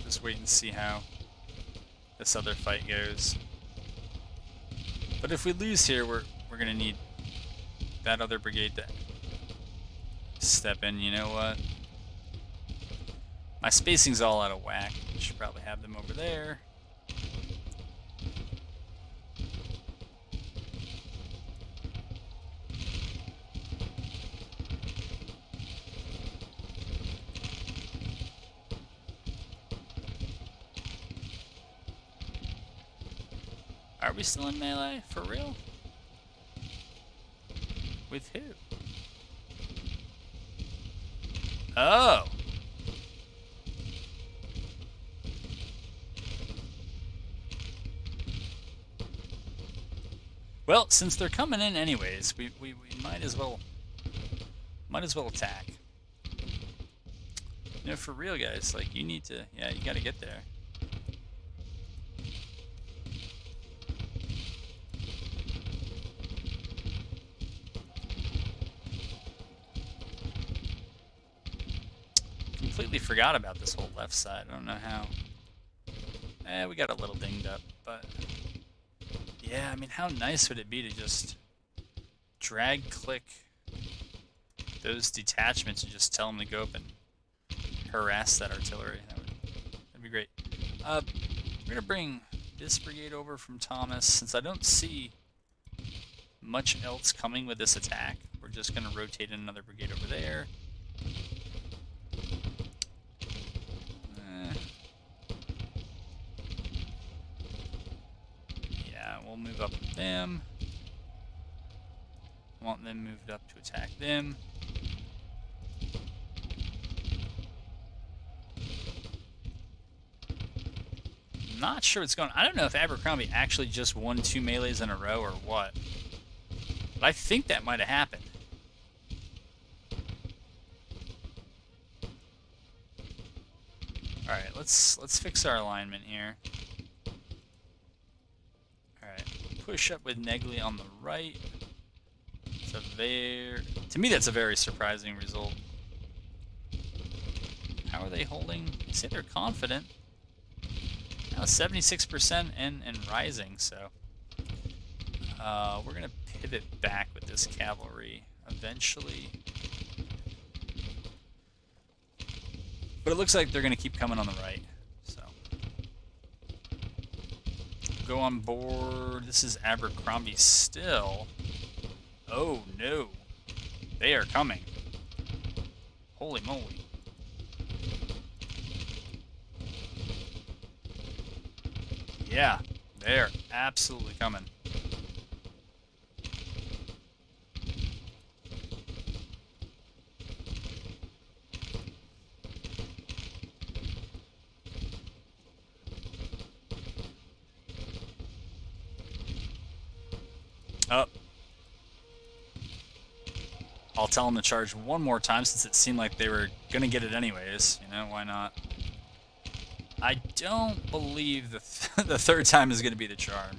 Just wait and see how this other fight goes. But if we lose here, we're going to need that other brigade to step in. You know what? My spacing's all out of whack. I should probably have them over there. Are we still in melee? For real? With who? Oh! Well, since they're coming in anyways, we might as well attack. You know, for real, guys, like, you need to, yeah, you gotta get there. Completely forgot about this whole left side. I don't know how. We got a little dinged up, but yeah, I mean, how nice would it be to just drag click those detachments and just tell them to go up and harass that artillery? That'd be great. We're gonna bring this brigade over from Thomas. Since I don't see much else coming with this attack, we're just gonna rotate in another brigade over there. We'll move up with them. Want them moved up to attack them. Not sure what's going on. I don't know if Abercrombie actually just won 2 melees in a row or what. But I think that might have happened. Alright, let's fix our alignment here. Push up with Negley on the right. To me, that's a very surprising result. How are they holding? They say they're confident. Now 76% and rising, so we're gonna pivot back with this cavalry eventually. But it looks like they're gonna keep coming on the right. Go on board. This is Abercrombie still. Oh no. They are coming. Holy moly. Yeah, they're absolutely coming. Oh, I'll tell them to charge one more time since it seemed like they were going to get it anyways. You know, why not? I don't believe the third time is going to be the charm.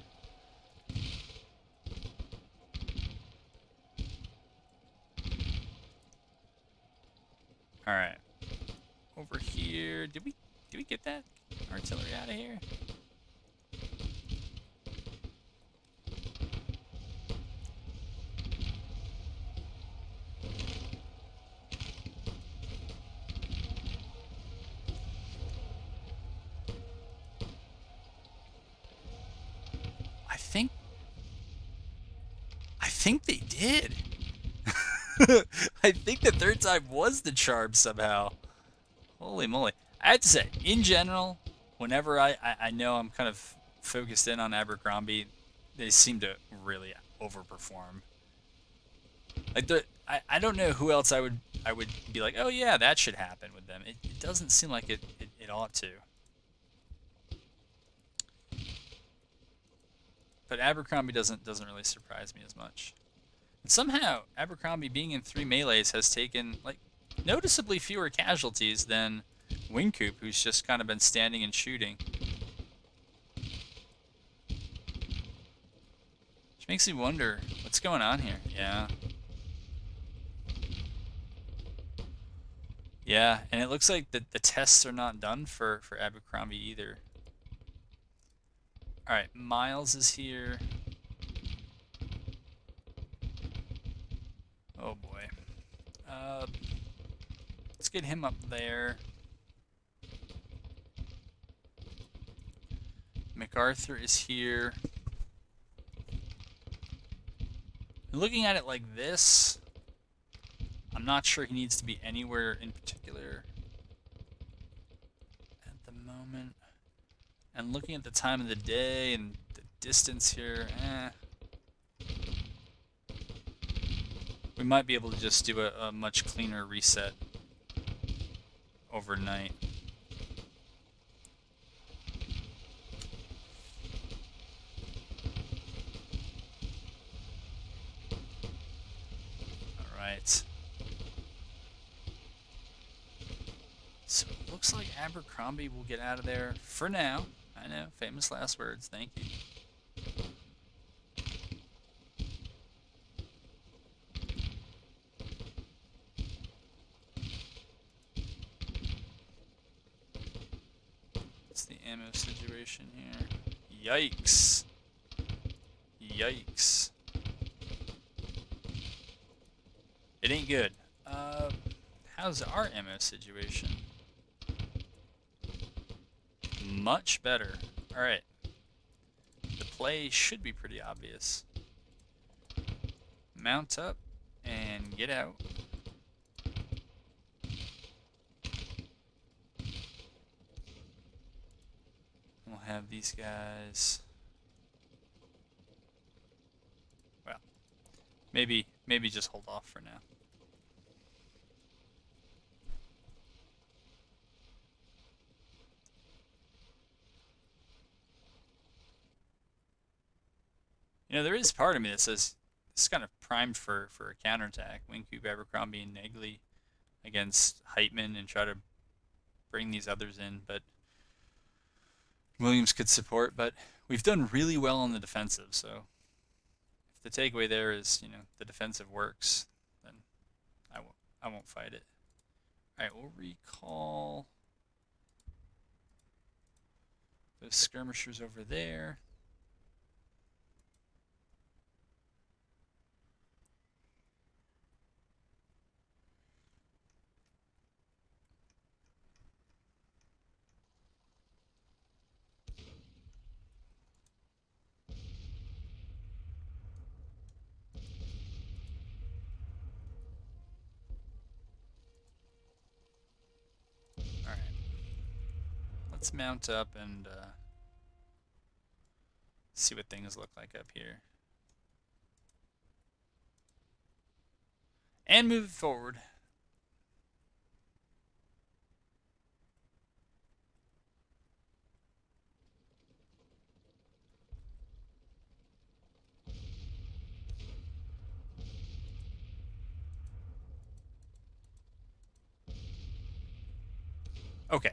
All right. Over here. Did we get that artillery out of here? I think they did. I think the third time was the charm somehow. Holy moly. I have to say, in general, whenever I know I'm kind of focused in on Abercrombie, they seem to really overperform. Like I don't know who else I would be like, oh yeah, that should happen with them. It doesn't seem like it ought to. But Abercrombie doesn't really surprise me as much. And somehow Abercrombie being in 3 melees has taken like noticeably fewer casualties than Wingcoop, who's just kind of been standing and shooting. Which makes me wonder what's going on here. Yeah. Yeah, and it looks like the tests are not done for Abercrombie either. Alright, Miles is here. Oh boy. Let's get him up there. MacArthur is here. Looking at it like this, I'm not sure he needs to be anywhere in particular at the moment. And looking at the time of the day and the distance here, we might be able to just do a much cleaner reset overnight. Alright. So it looks like Abercrombie will get out of there for now. I know, famous last words, thank you. What's the ammo situation here? Yikes. Yikes. It ain't good. How's our ammo situation? Much better. Alright. The play should be pretty obvious. Mount up and get out. We'll have these guys. Well, maybe just hold off for now. You know, there is part of me that says this is kind of primed for a counterattack. Wingcoop, Abercrombie, and Negley against Heitman and try to bring these others in, but Williams could support. But we've done really well on the defensive, so if the takeaway there is, you know, the defensive works, then I won't fight it. All right, we'll recall those skirmishers over there. All right, let's mount up and see what things look like up here. And move forward. Okay.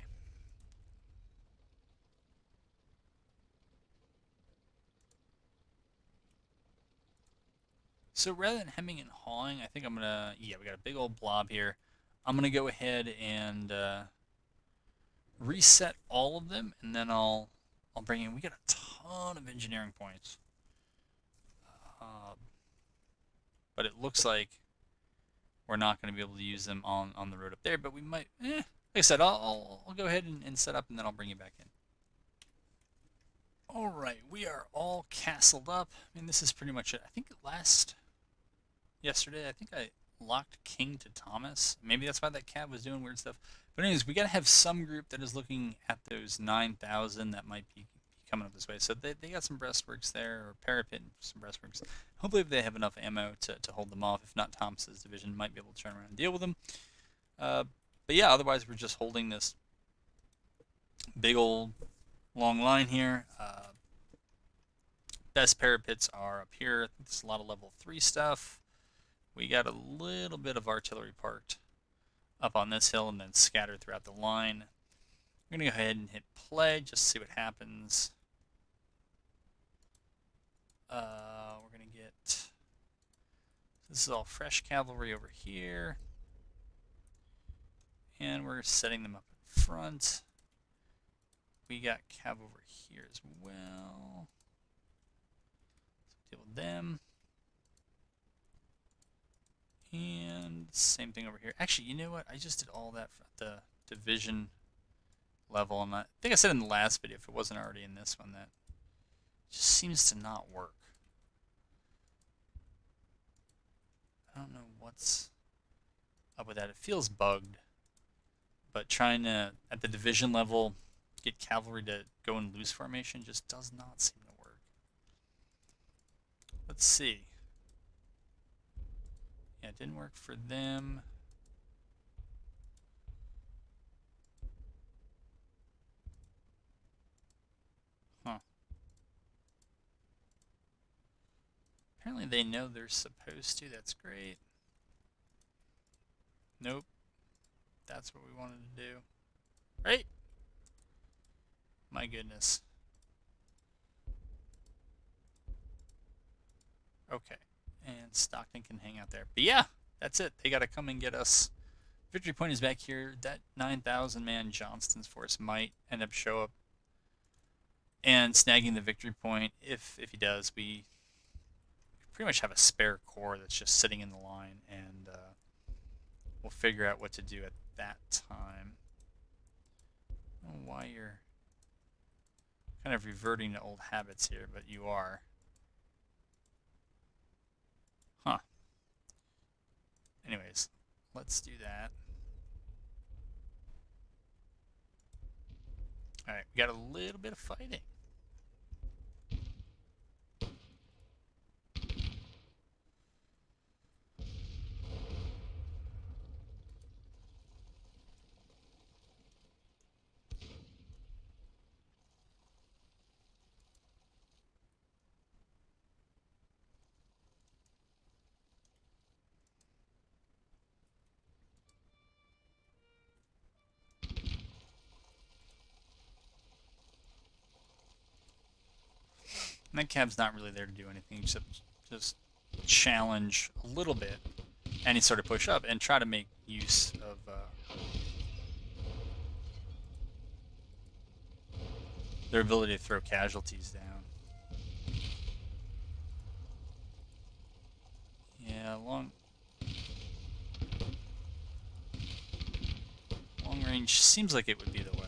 So rather than hemming and hawing, I think I'm gonna, yeah, we got a big old blob here. I'm gonna go ahead and reset all of them, and then I'll bring in. We got a ton of engineering points, uh, but it looks like we're not going to be able to use them on the road up there. But we might. Like I said, I'll go ahead and set up, and then I'll bring you back in. All right, we are all castled up. I mean, this is pretty much it. I think yesterday, I think I locked King to Thomas. Maybe that's why that cat was doing weird stuff. But anyways, we gotta have some group that is looking at those 9,000 that might be coming up this way. So they got some breastworks there, or parapet and some breastworks. Hopefully they have enough ammo to hold them off. If not, Thomas's division might be able to turn around and deal with them. But yeah, otherwise we're just holding this big old long line here. Best parapets are up here. I think there's a lot of level 3 stuff. We got a little bit of artillery parked up on this hill and then scattered throughout the line. I'm going to go ahead and hit play just to see what happens. We're going to get... This is all fresh cavalry over here. And we're setting them up in front. We got cav over here as well. So deal with them. And same thing over here. Actually, you know what? I just did all that at the division level. And I think I said in the last video, if it wasn't already in this one, that just seems to not work. I don't know what's up with that. It feels bugged. But trying to, at the division level, get cavalry to go in loose formation just does not seem to work. Let's see. Yeah, it didn't work for them. Huh. Apparently they know they're supposed to. That's great. Nope. That's what we wanted to do. Right? My goodness. Okay. And Stockton can hang out there. But yeah, that's it. They got to come and get us. Victory point is back here. That 9,000 man Johnston's force might end up show up and snagging the victory point. If he does, we pretty much have a spare corps that's just sitting in the line, and we'll figure out what to do at that time. I don't know why you're kind of reverting to old habits here, but you are. Huh. Anyways, let's do that. Alright, we got a little bit of fighting. And that cab's not really there to do anything except just challenge a little bit any sort of push up and try to make use of their ability to throw casualties down. Yeah, long range seems like it would be the way.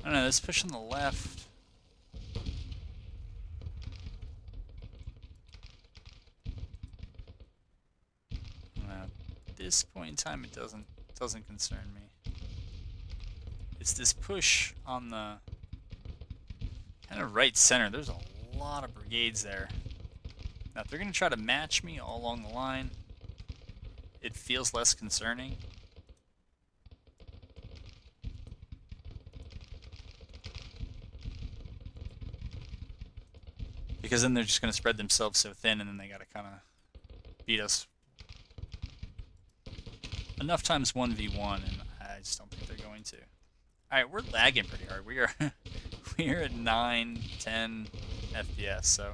I don't know, this push on the left. At this point in time, it doesn't concern me. It's this push on the kind of right center. There's a lot of brigades there. Now, if they're going to try to match me all along the line, it feels less concerning. Because then they're just going to spread themselves so thin, and then they got to kind of beat us enough times 1v1, and I just don't think they're going to. Alright, we're lagging pretty hard. We are we're at 9, 10 FPS, so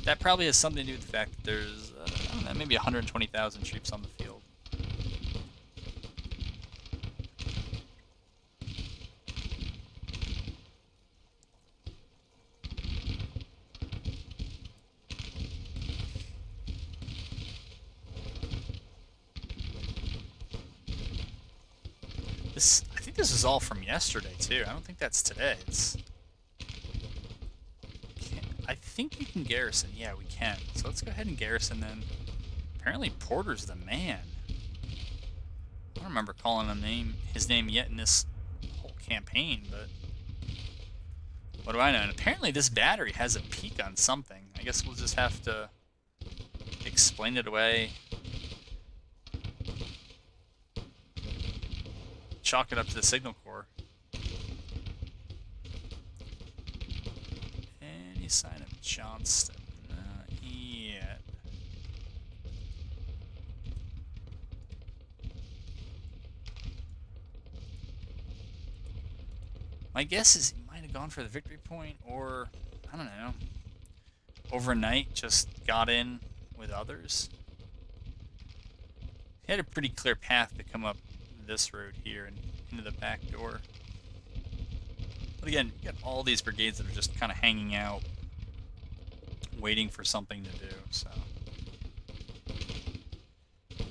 that probably has something to do with the fact that there's, I don't know, maybe 120,000 troops on the field. I think this is all from yesterday, too. I don't think that's today. I think you can garrison. Yeah, we can. So let's go ahead and garrison then. Apparently Porter's the man. I don't remember calling his name yet in this whole campaign, but what do I know? And apparently this battery has a peak on something. I guess we'll just have to explain it away. Chalk it up to the signal corps. Any sign of Johnston? Not yet. My guess is he might have gone for the victory point, or, I don't know, overnight just got in with others. He had a pretty clear path to come up this road here and into the back door. But again, you got all these brigades that are just kind of hanging out, waiting for something to do, so.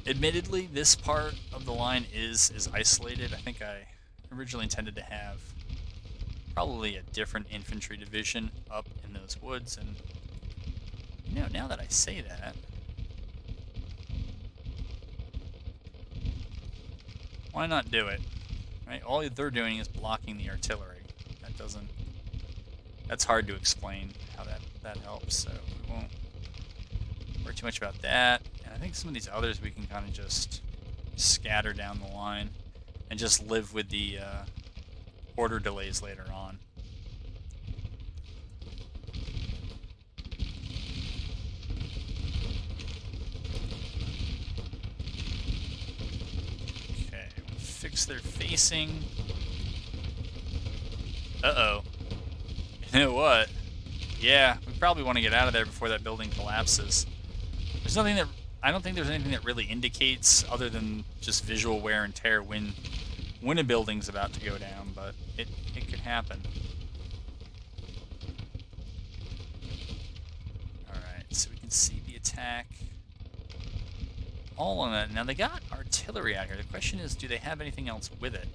Admittedly, this part of the line is isolated. I think I originally intended to have probably a different infantry division up in those woods, and you know, now that I say that, why not do it? Right? All they're doing is blocking the artillery. That's hard to explain how that helps, so we won't worry too much about that. And I think some of these others we can kind of just scatter down the line and just live with the order delays later on. Okay, we'll fix their facing. Uh-oh. You know what? Yeah, we probably want to get out of there before that building collapses. There's nothing that... I don't think there's anything that really indicates, other than just visual wear and tear, when a building's about to go down, but it could happen. Alright, so we can see the attack. All on that. Now, they got artillery out here. The question is, do they have anything else with it?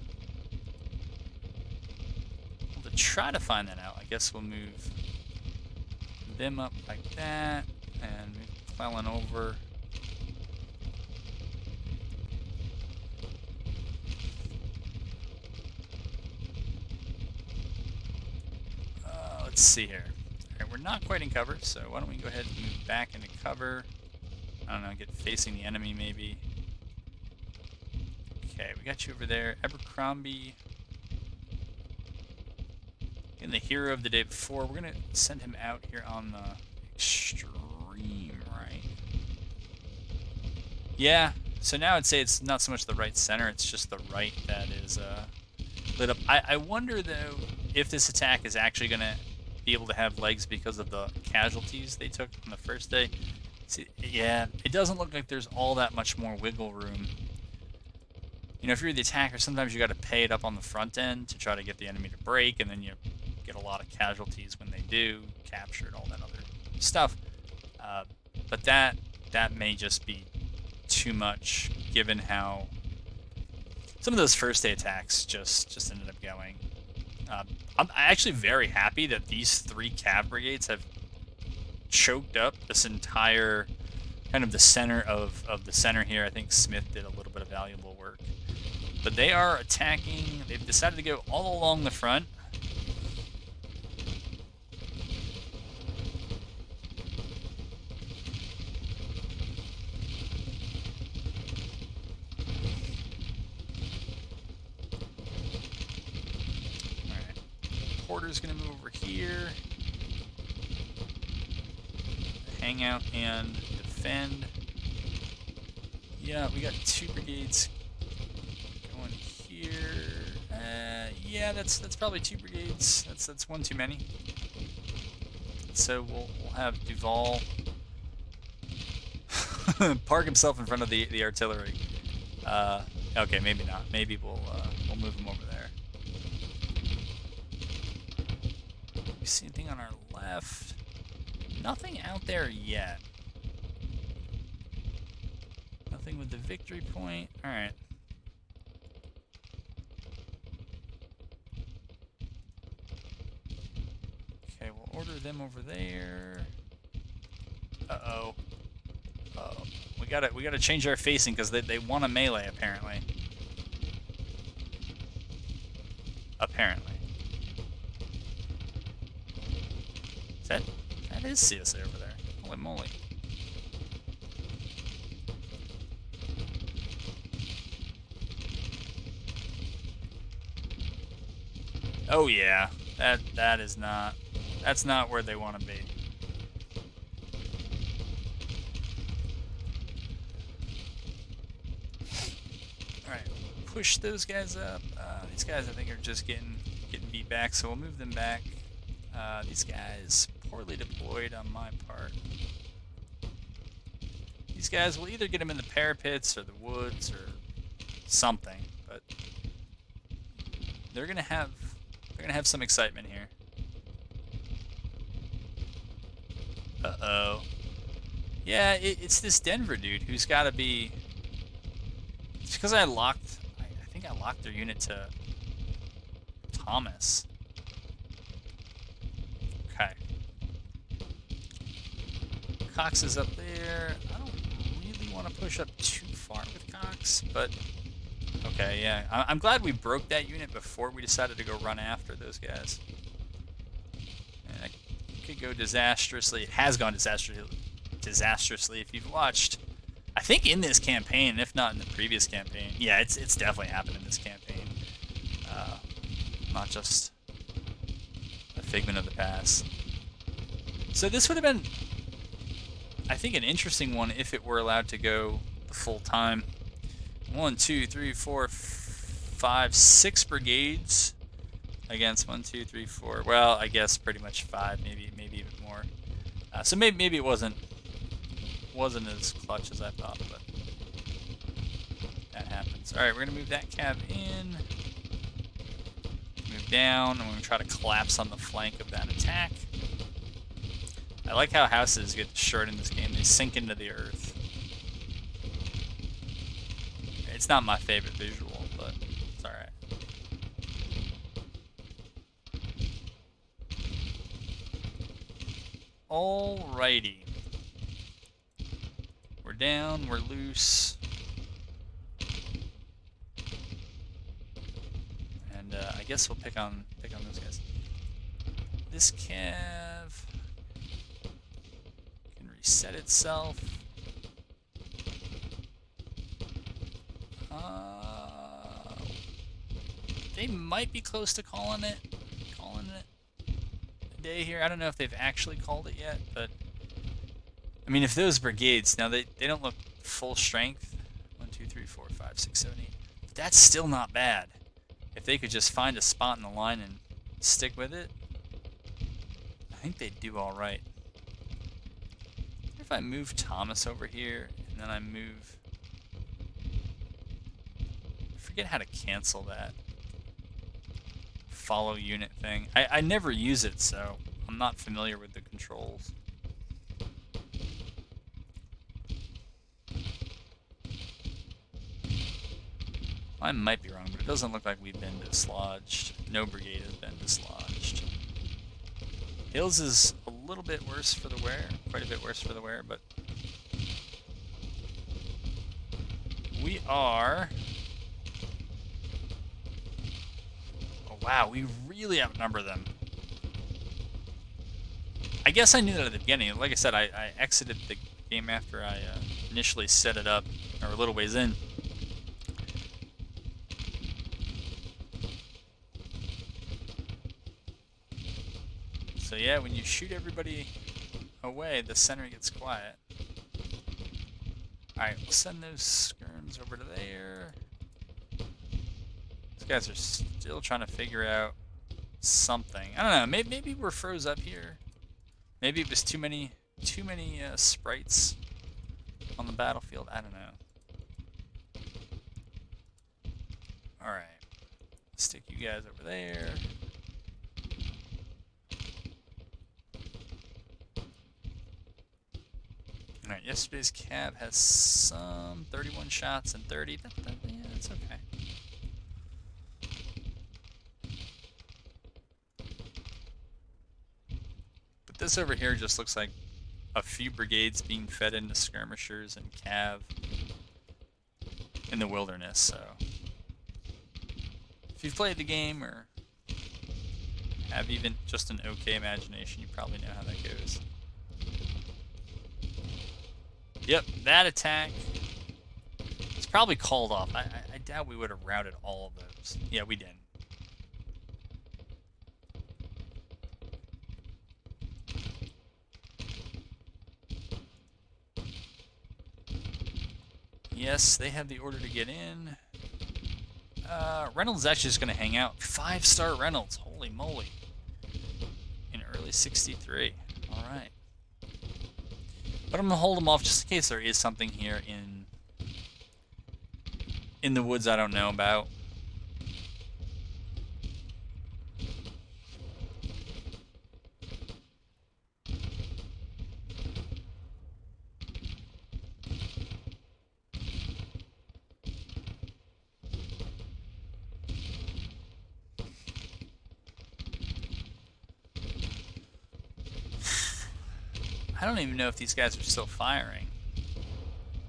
To try to find that out, I guess we'll move them up like that and move McClellan over. Let's see here. Alright, we're not quite in cover, so why don't we go ahead and move back into cover. I don't know, get facing the enemy maybe. Okay, we got you over there. Abercrombie. And the hero of the day before, we're going to send him out here on the extreme right. Yeah, so now I'd say it's not so much the right center, it's just the right that is lit up. I wonder, though, if this attack is actually going to be able to have legs because of the casualties they took on the first day. See, yeah, it doesn't look like there's all that much more wiggle room. You know, if you're the attacker, sometimes you got to pay it up on the front end to try to get the enemy to break, and then you get a lot of casualties when they do, captured, all that other stuff. But that may just be too much, given how some of those first day attacks just ended up going. I'm actually very happy that these 3 cav brigades have choked up this entire kind of the center of the center here. I think Smith did a little bit of valuable work. But they are attacking. They've decided to go all along the front. Alright. Porter's going to move over here. Hang out and defend. Yeah, we got 2 brigades going here. Yeah, that's probably 2 brigades. That's one too many. So we'll have Duval park himself in front of the artillery. Okay, maybe not. Maybe we'll move him over there. You see anything on our left? Nothing out there yet. Nothing with the victory point. All right. Okay, we'll order them over there. Uh-oh. Uh-oh. We gotta change our facing because they want a melee apparently. Apparently. That is CSA over there. Holy moly. Oh yeah. That's not where they want to be. Alright, push those guys up. These guys I think are just getting beat back, so we'll move them back. These guys poorly deployed on my part. These guys will either get them in the parapets or the woods or something, but they're gonna have some excitement here. Uh-oh. Yeah, it's this Denver dude who's got to be. It's because I think I locked their unit to Thomas. Okay. Cox is up there. I don't really want to push up too far with Cox, but okay, yeah. I'm glad we broke that unit before we decided to go run after those guys. And it could go disastrously. It has gone disastrously if you've watched. I think in this campaign, if not in the previous campaign. Yeah, it's definitely happened in this campaign. Not just a figment of the past. So this would have been, I think, an interesting one if it were allowed to go the full time. 1, 2, 3, 4, 5, 6 brigades against 1, 2, 3, 4. Well, I guess pretty much 5, maybe even more. So maybe it wasn't as clutch as I thought, but that happens. All right, we're gonna move that cab in, move down, and we're gonna try to collapse on the flank of that attack. I like how houses get destroyed in this game. They sink into the earth. It's not my favorite visual, but it's all right. Alrighty. We're down, we're loose. And I guess we'll pick on those guys. This cav can reset itself. They might be close to calling it a day here. I don't know if they've actually called it yet, but I mean, if those brigades, now they don't look full strength. 1, 2, 3, 4, 5, 6, 7, 8. But that's still not bad. If they could just find a spot in the line and stick with it, I think they'd do all right. If I move Thomas over here, and then I move... I forget how to cancel that follow unit thing. I never use it, so I'm not familiar with the controls. I might be wrong, but it doesn't look like we've been dislodged. No brigade has been dislodged. Hills is a little bit worse for the wear, quite a bit worse for the wear, but we are... Oh wow, we really outnumber them. I guess I knew that at the beginning. Like I said, I exited the game after I initially set it up, or a little ways in. So yeah, when you shoot everybody away, the center gets quiet. Alright, we'll send those mountains over to there. These guys are still trying to figure out something. I don't know. Maybe we're froze up here. Maybe it was too many sprites on the battlefield. I don't know. All right, stick you guys over there. All right, yesterday's cab has some 31 shots and 30. Yeah, it's okay. But this over here just looks like a few brigades being fed into skirmishers and cav in the wilderness. So if you've played the game or have even just an okay imagination, you probably know how that goes. Yep, that attack is probably called off. I doubt we would have routed all of those. Yeah, we didn't. Yes, they have the order to get in. Reynolds is actually just going to hang out. 5-star Reynolds. Holy moly. In early 63. All right. But I'm going to hold him off just in case there is something here in the woods I don't know about. I don't even know if these guys are still firing.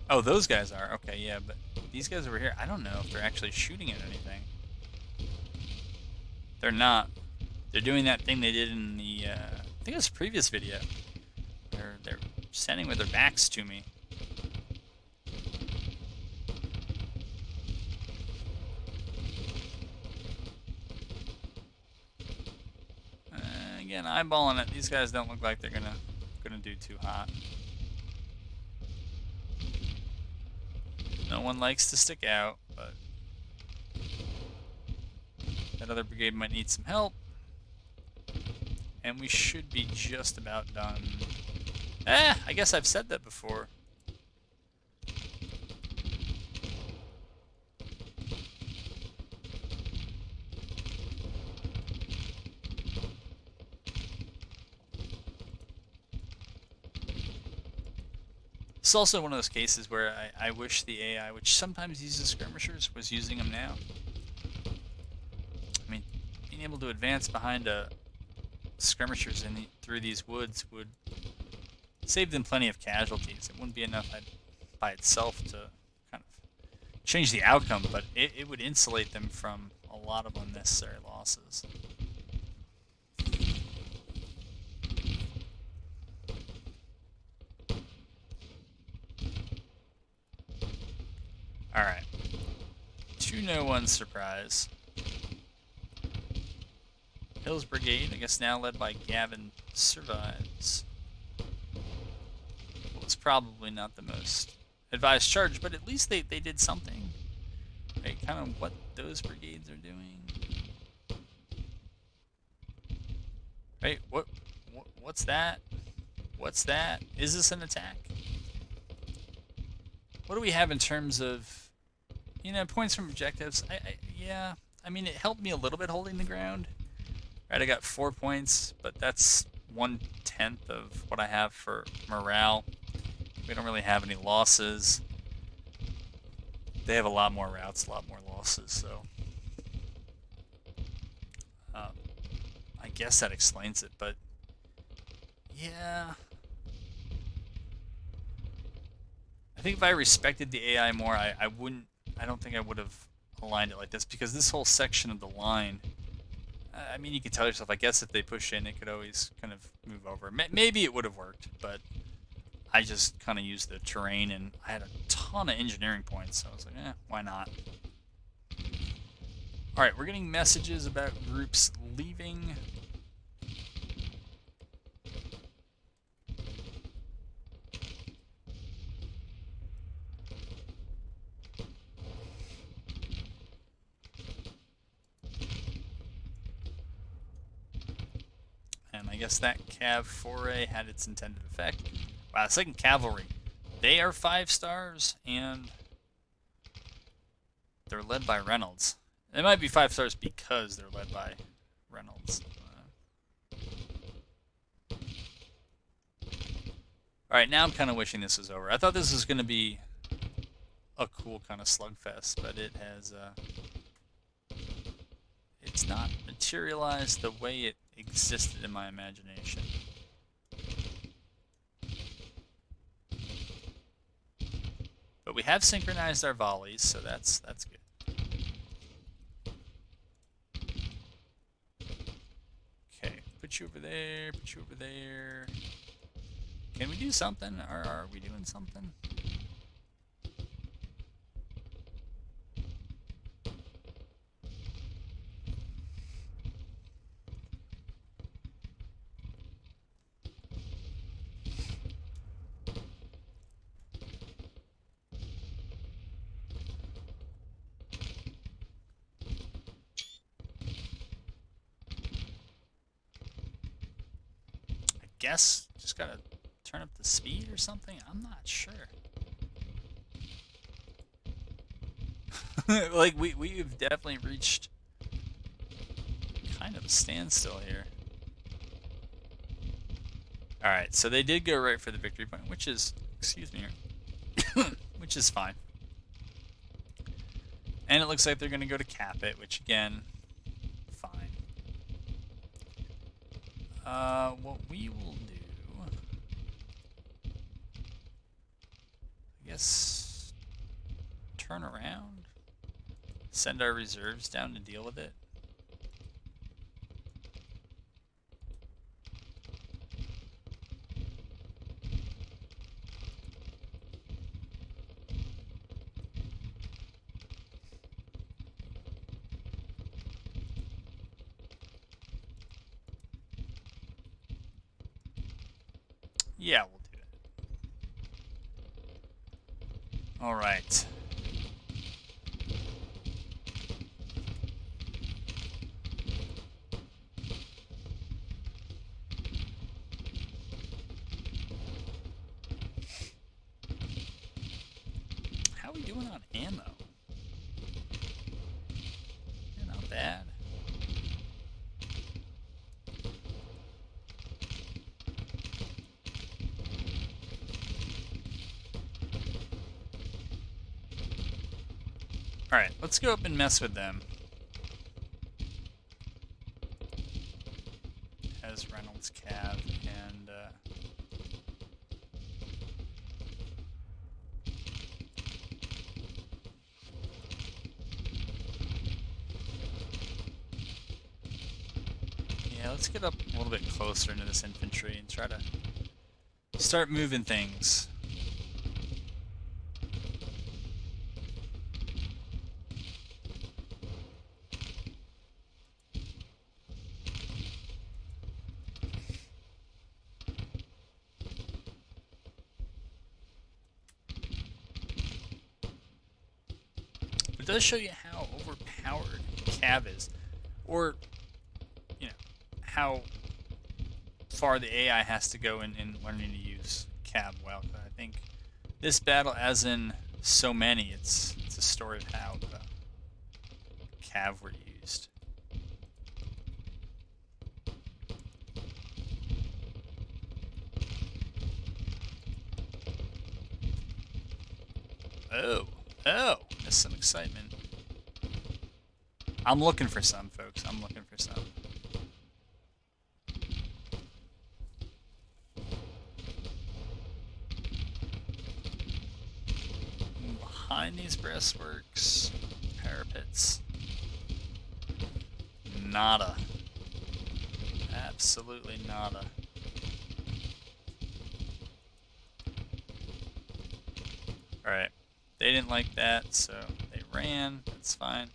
Oh, those guys are. Okay, yeah, but these guys over here, I don't know if they're actually shooting at anything. They're not. They're doing that thing they did in the, I think it was a previous video. They're standing with their backs to me. Again, eyeballing it. These guys don't look like they're gonna do too hot. No one likes to stick out, but that other brigade might need some help. And we should be just about done. I guess I've said that before. It's also one of those cases where I wish the AI, which sometimes uses skirmishers, was using them now. I mean, being able to advance behind skirmishers through these woods would save them plenty of casualties. It wouldn't be enough by itself to kind of change the outcome, but it would insulate them from a lot of unnecessary losses. Alright. To no one's surprise, Hill's Brigade, I guess now led by Gavin, survives. Well, it's probably not the most advised charge, but at least they did something. Right, kind of what those brigades are doing. Right, what's that? What's that? Is this an attack? What do we have in terms of, points from objectives? Yeah, I mean, it helped me a little bit holding the ground. Right, I got 4 points, but that's 1/10 of what I have for morale. We don't really have any losses. They have a lot more routes, a lot more losses, so I guess that explains it, but yeah. I think if I respected the AI more, I don't think I would have aligned it like this, because this whole section of the line, I mean, you can tell yourself, I guess if they push in, it could always kind of move over. Maybe it would have worked, but I just kind of used the terrain, and I had a ton of engineering points, so I was like, why not? Alright, we're getting messages about groups leaving. guess that Cav foray had its intended effect. Wow, second Cavalry. They are 5 stars, and they're led by Reynolds. They might be 5 stars because they're led by Reynolds. Alright, now I'm kind of wishing this was over. I thought this was going to be a cool kind of slugfest, but it has... it's not materialized the way it existed in my imagination. But we have synchronized our volleys, so that's good. Okay, put you over there, put you over there. Can we do something? Or are we doing something? Guess just gotta turn up the speed or something. I'm not sure. Like we've definitely reached kind of a standstill here. All right, so they did go right for the victory point, which is, excuse me, which is fine. And it looks like they're gonna go to cap it, which again, fine. What we will do, I guess, turn around, send our reserves down to deal with it. Yeah, we'll do it. All right. How are we doing on ammo? Yeah, not bad. Alright, let's go up and mess with them. As Reynolds Cav and yeah, let's get up a little bit closer into this infantry and try to start moving things. It does show you how overpowered Cav is, or, you know, how far the AI has to go in learning to use Cav well. I think this battle, as in so many, it's a story of how the Cav were used. Oh, there's some excitement. I'm looking for some, folks. I'm looking for some. Behind these breastworks, parapets. Nada. Absolutely nada. Alright. They didn't like that, so they ran. That's fine.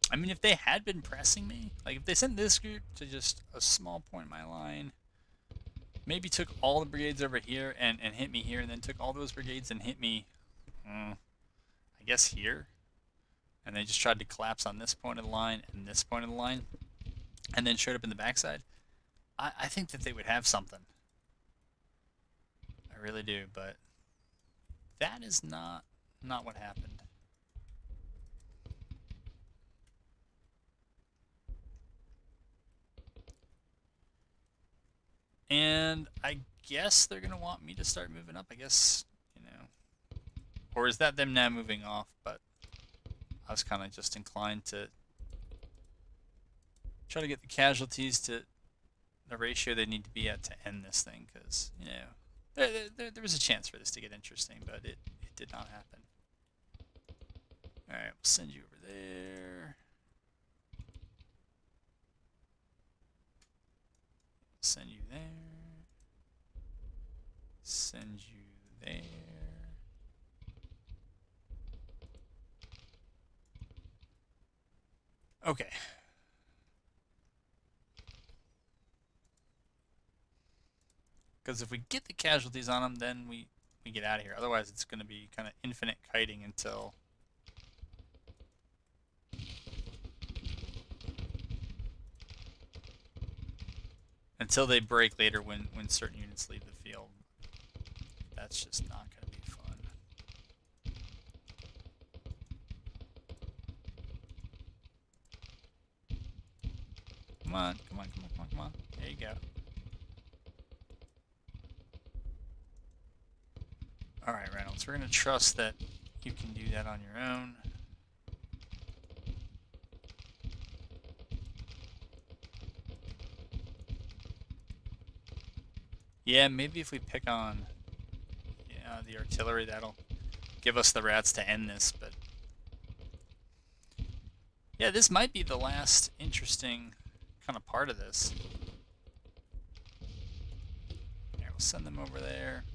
I mean, if they had been pressing me, like if they sent this group to just a small point in my line, maybe took all the brigades over here and hit me here, and then took all those brigades and hit me, I guess here, and they just tried to collapse on this point of the line and this point of the line, and then showed up in the backside, I think that they would have something. I really do, but that is not what happened. And I guess they're going to want me to start moving up. I guess, you know. Or is that them now moving off? But I was kind of just inclined to try to get the casualties to the ratio they need to be at to end this thing. Because, you know, there was a chance for this to get interesting, but it did not happen. Alright, we'll send you over there. Send you there. Send you there. Okay. Because if we get the casualties on them, then we get out of here. Otherwise, it's going to be kind of infinite kiting until they break later when certain units leave the field. That's just not going to be fun. Come on, come on, come on, come on, come on. There you go. Alright, Reynolds, we're going to trust that you can do that on your own. Yeah, maybe if we pick on the artillery, that'll give us the rats to end this, but yeah, this might be the last interesting kind of part of this. Here, we'll send them over there.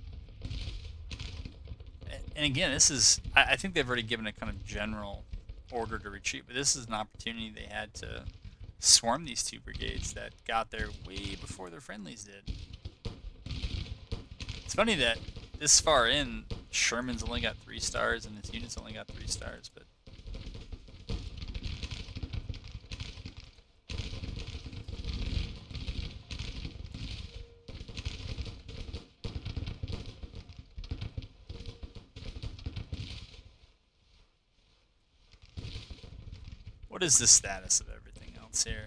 And again, this is, I think they've already given a kind of general order to retreat, but this is an opportunity they had to swarm these two brigades that got there way before their friendlies did. It's funny that this far in, Sherman's only got 3 stars and his units only got 3 stars, but what is the status of everything else here?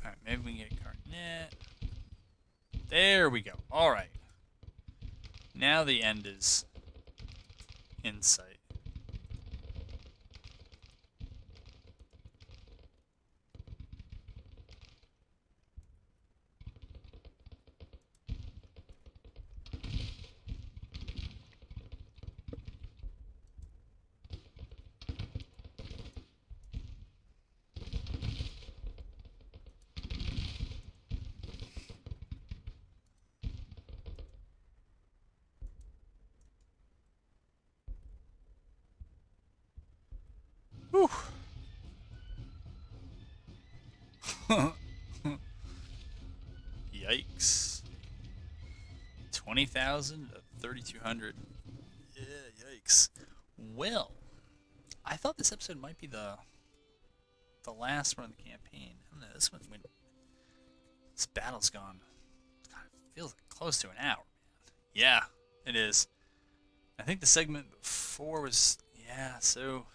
Alright, maybe we can get Carnet. There we go. Alright. Now the end is in sight. Whew. Yikes. 20,000 to 3,200. Yeah, yikes. Well, I thought this episode might be the last one of the campaign. I don't know, this battle's gone. God, it feels like close to an hour, man. Yeah, it is. I think the segment before was, yeah, so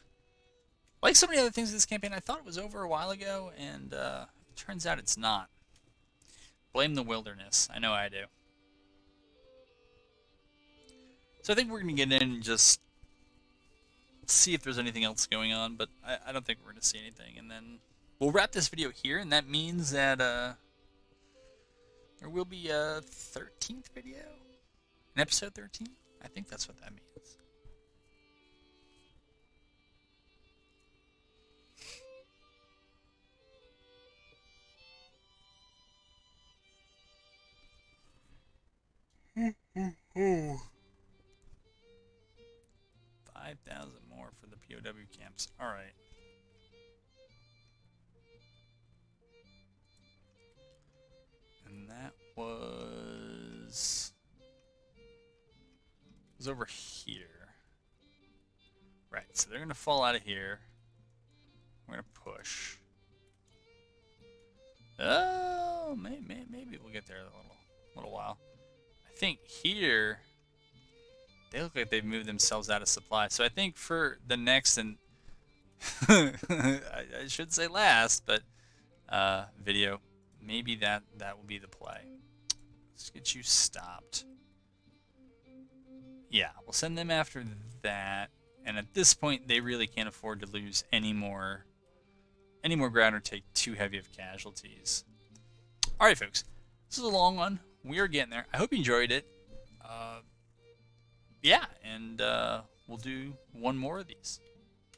like so many other things in this campaign, I thought it was over a while ago, and it turns out it's not. Blame the wilderness. I know I do. So I think we're going to get in and just see if there's anything else going on, but I don't think we're going to see anything. And then we'll wrap this video here, and that means that there will be a 13th video. In episode 13? I think that's what that means. $5,000 more for the POW camps. All right. And that was over here. Right. So they're gonna fall out of here. We're gonna push. Oh, maybe we'll get there in a little while. I think here they look like they've moved themselves out of supply. So I think for the next and I should say last, but video, maybe that will be the play. Let's get you stopped. Yeah, we'll send them after that. And at this point, they really can't afford to lose any more ground or take too heavy of casualties. All right, folks, this is a long one. We are getting there. I hope you enjoyed it. Yeah, and we'll do one more of these.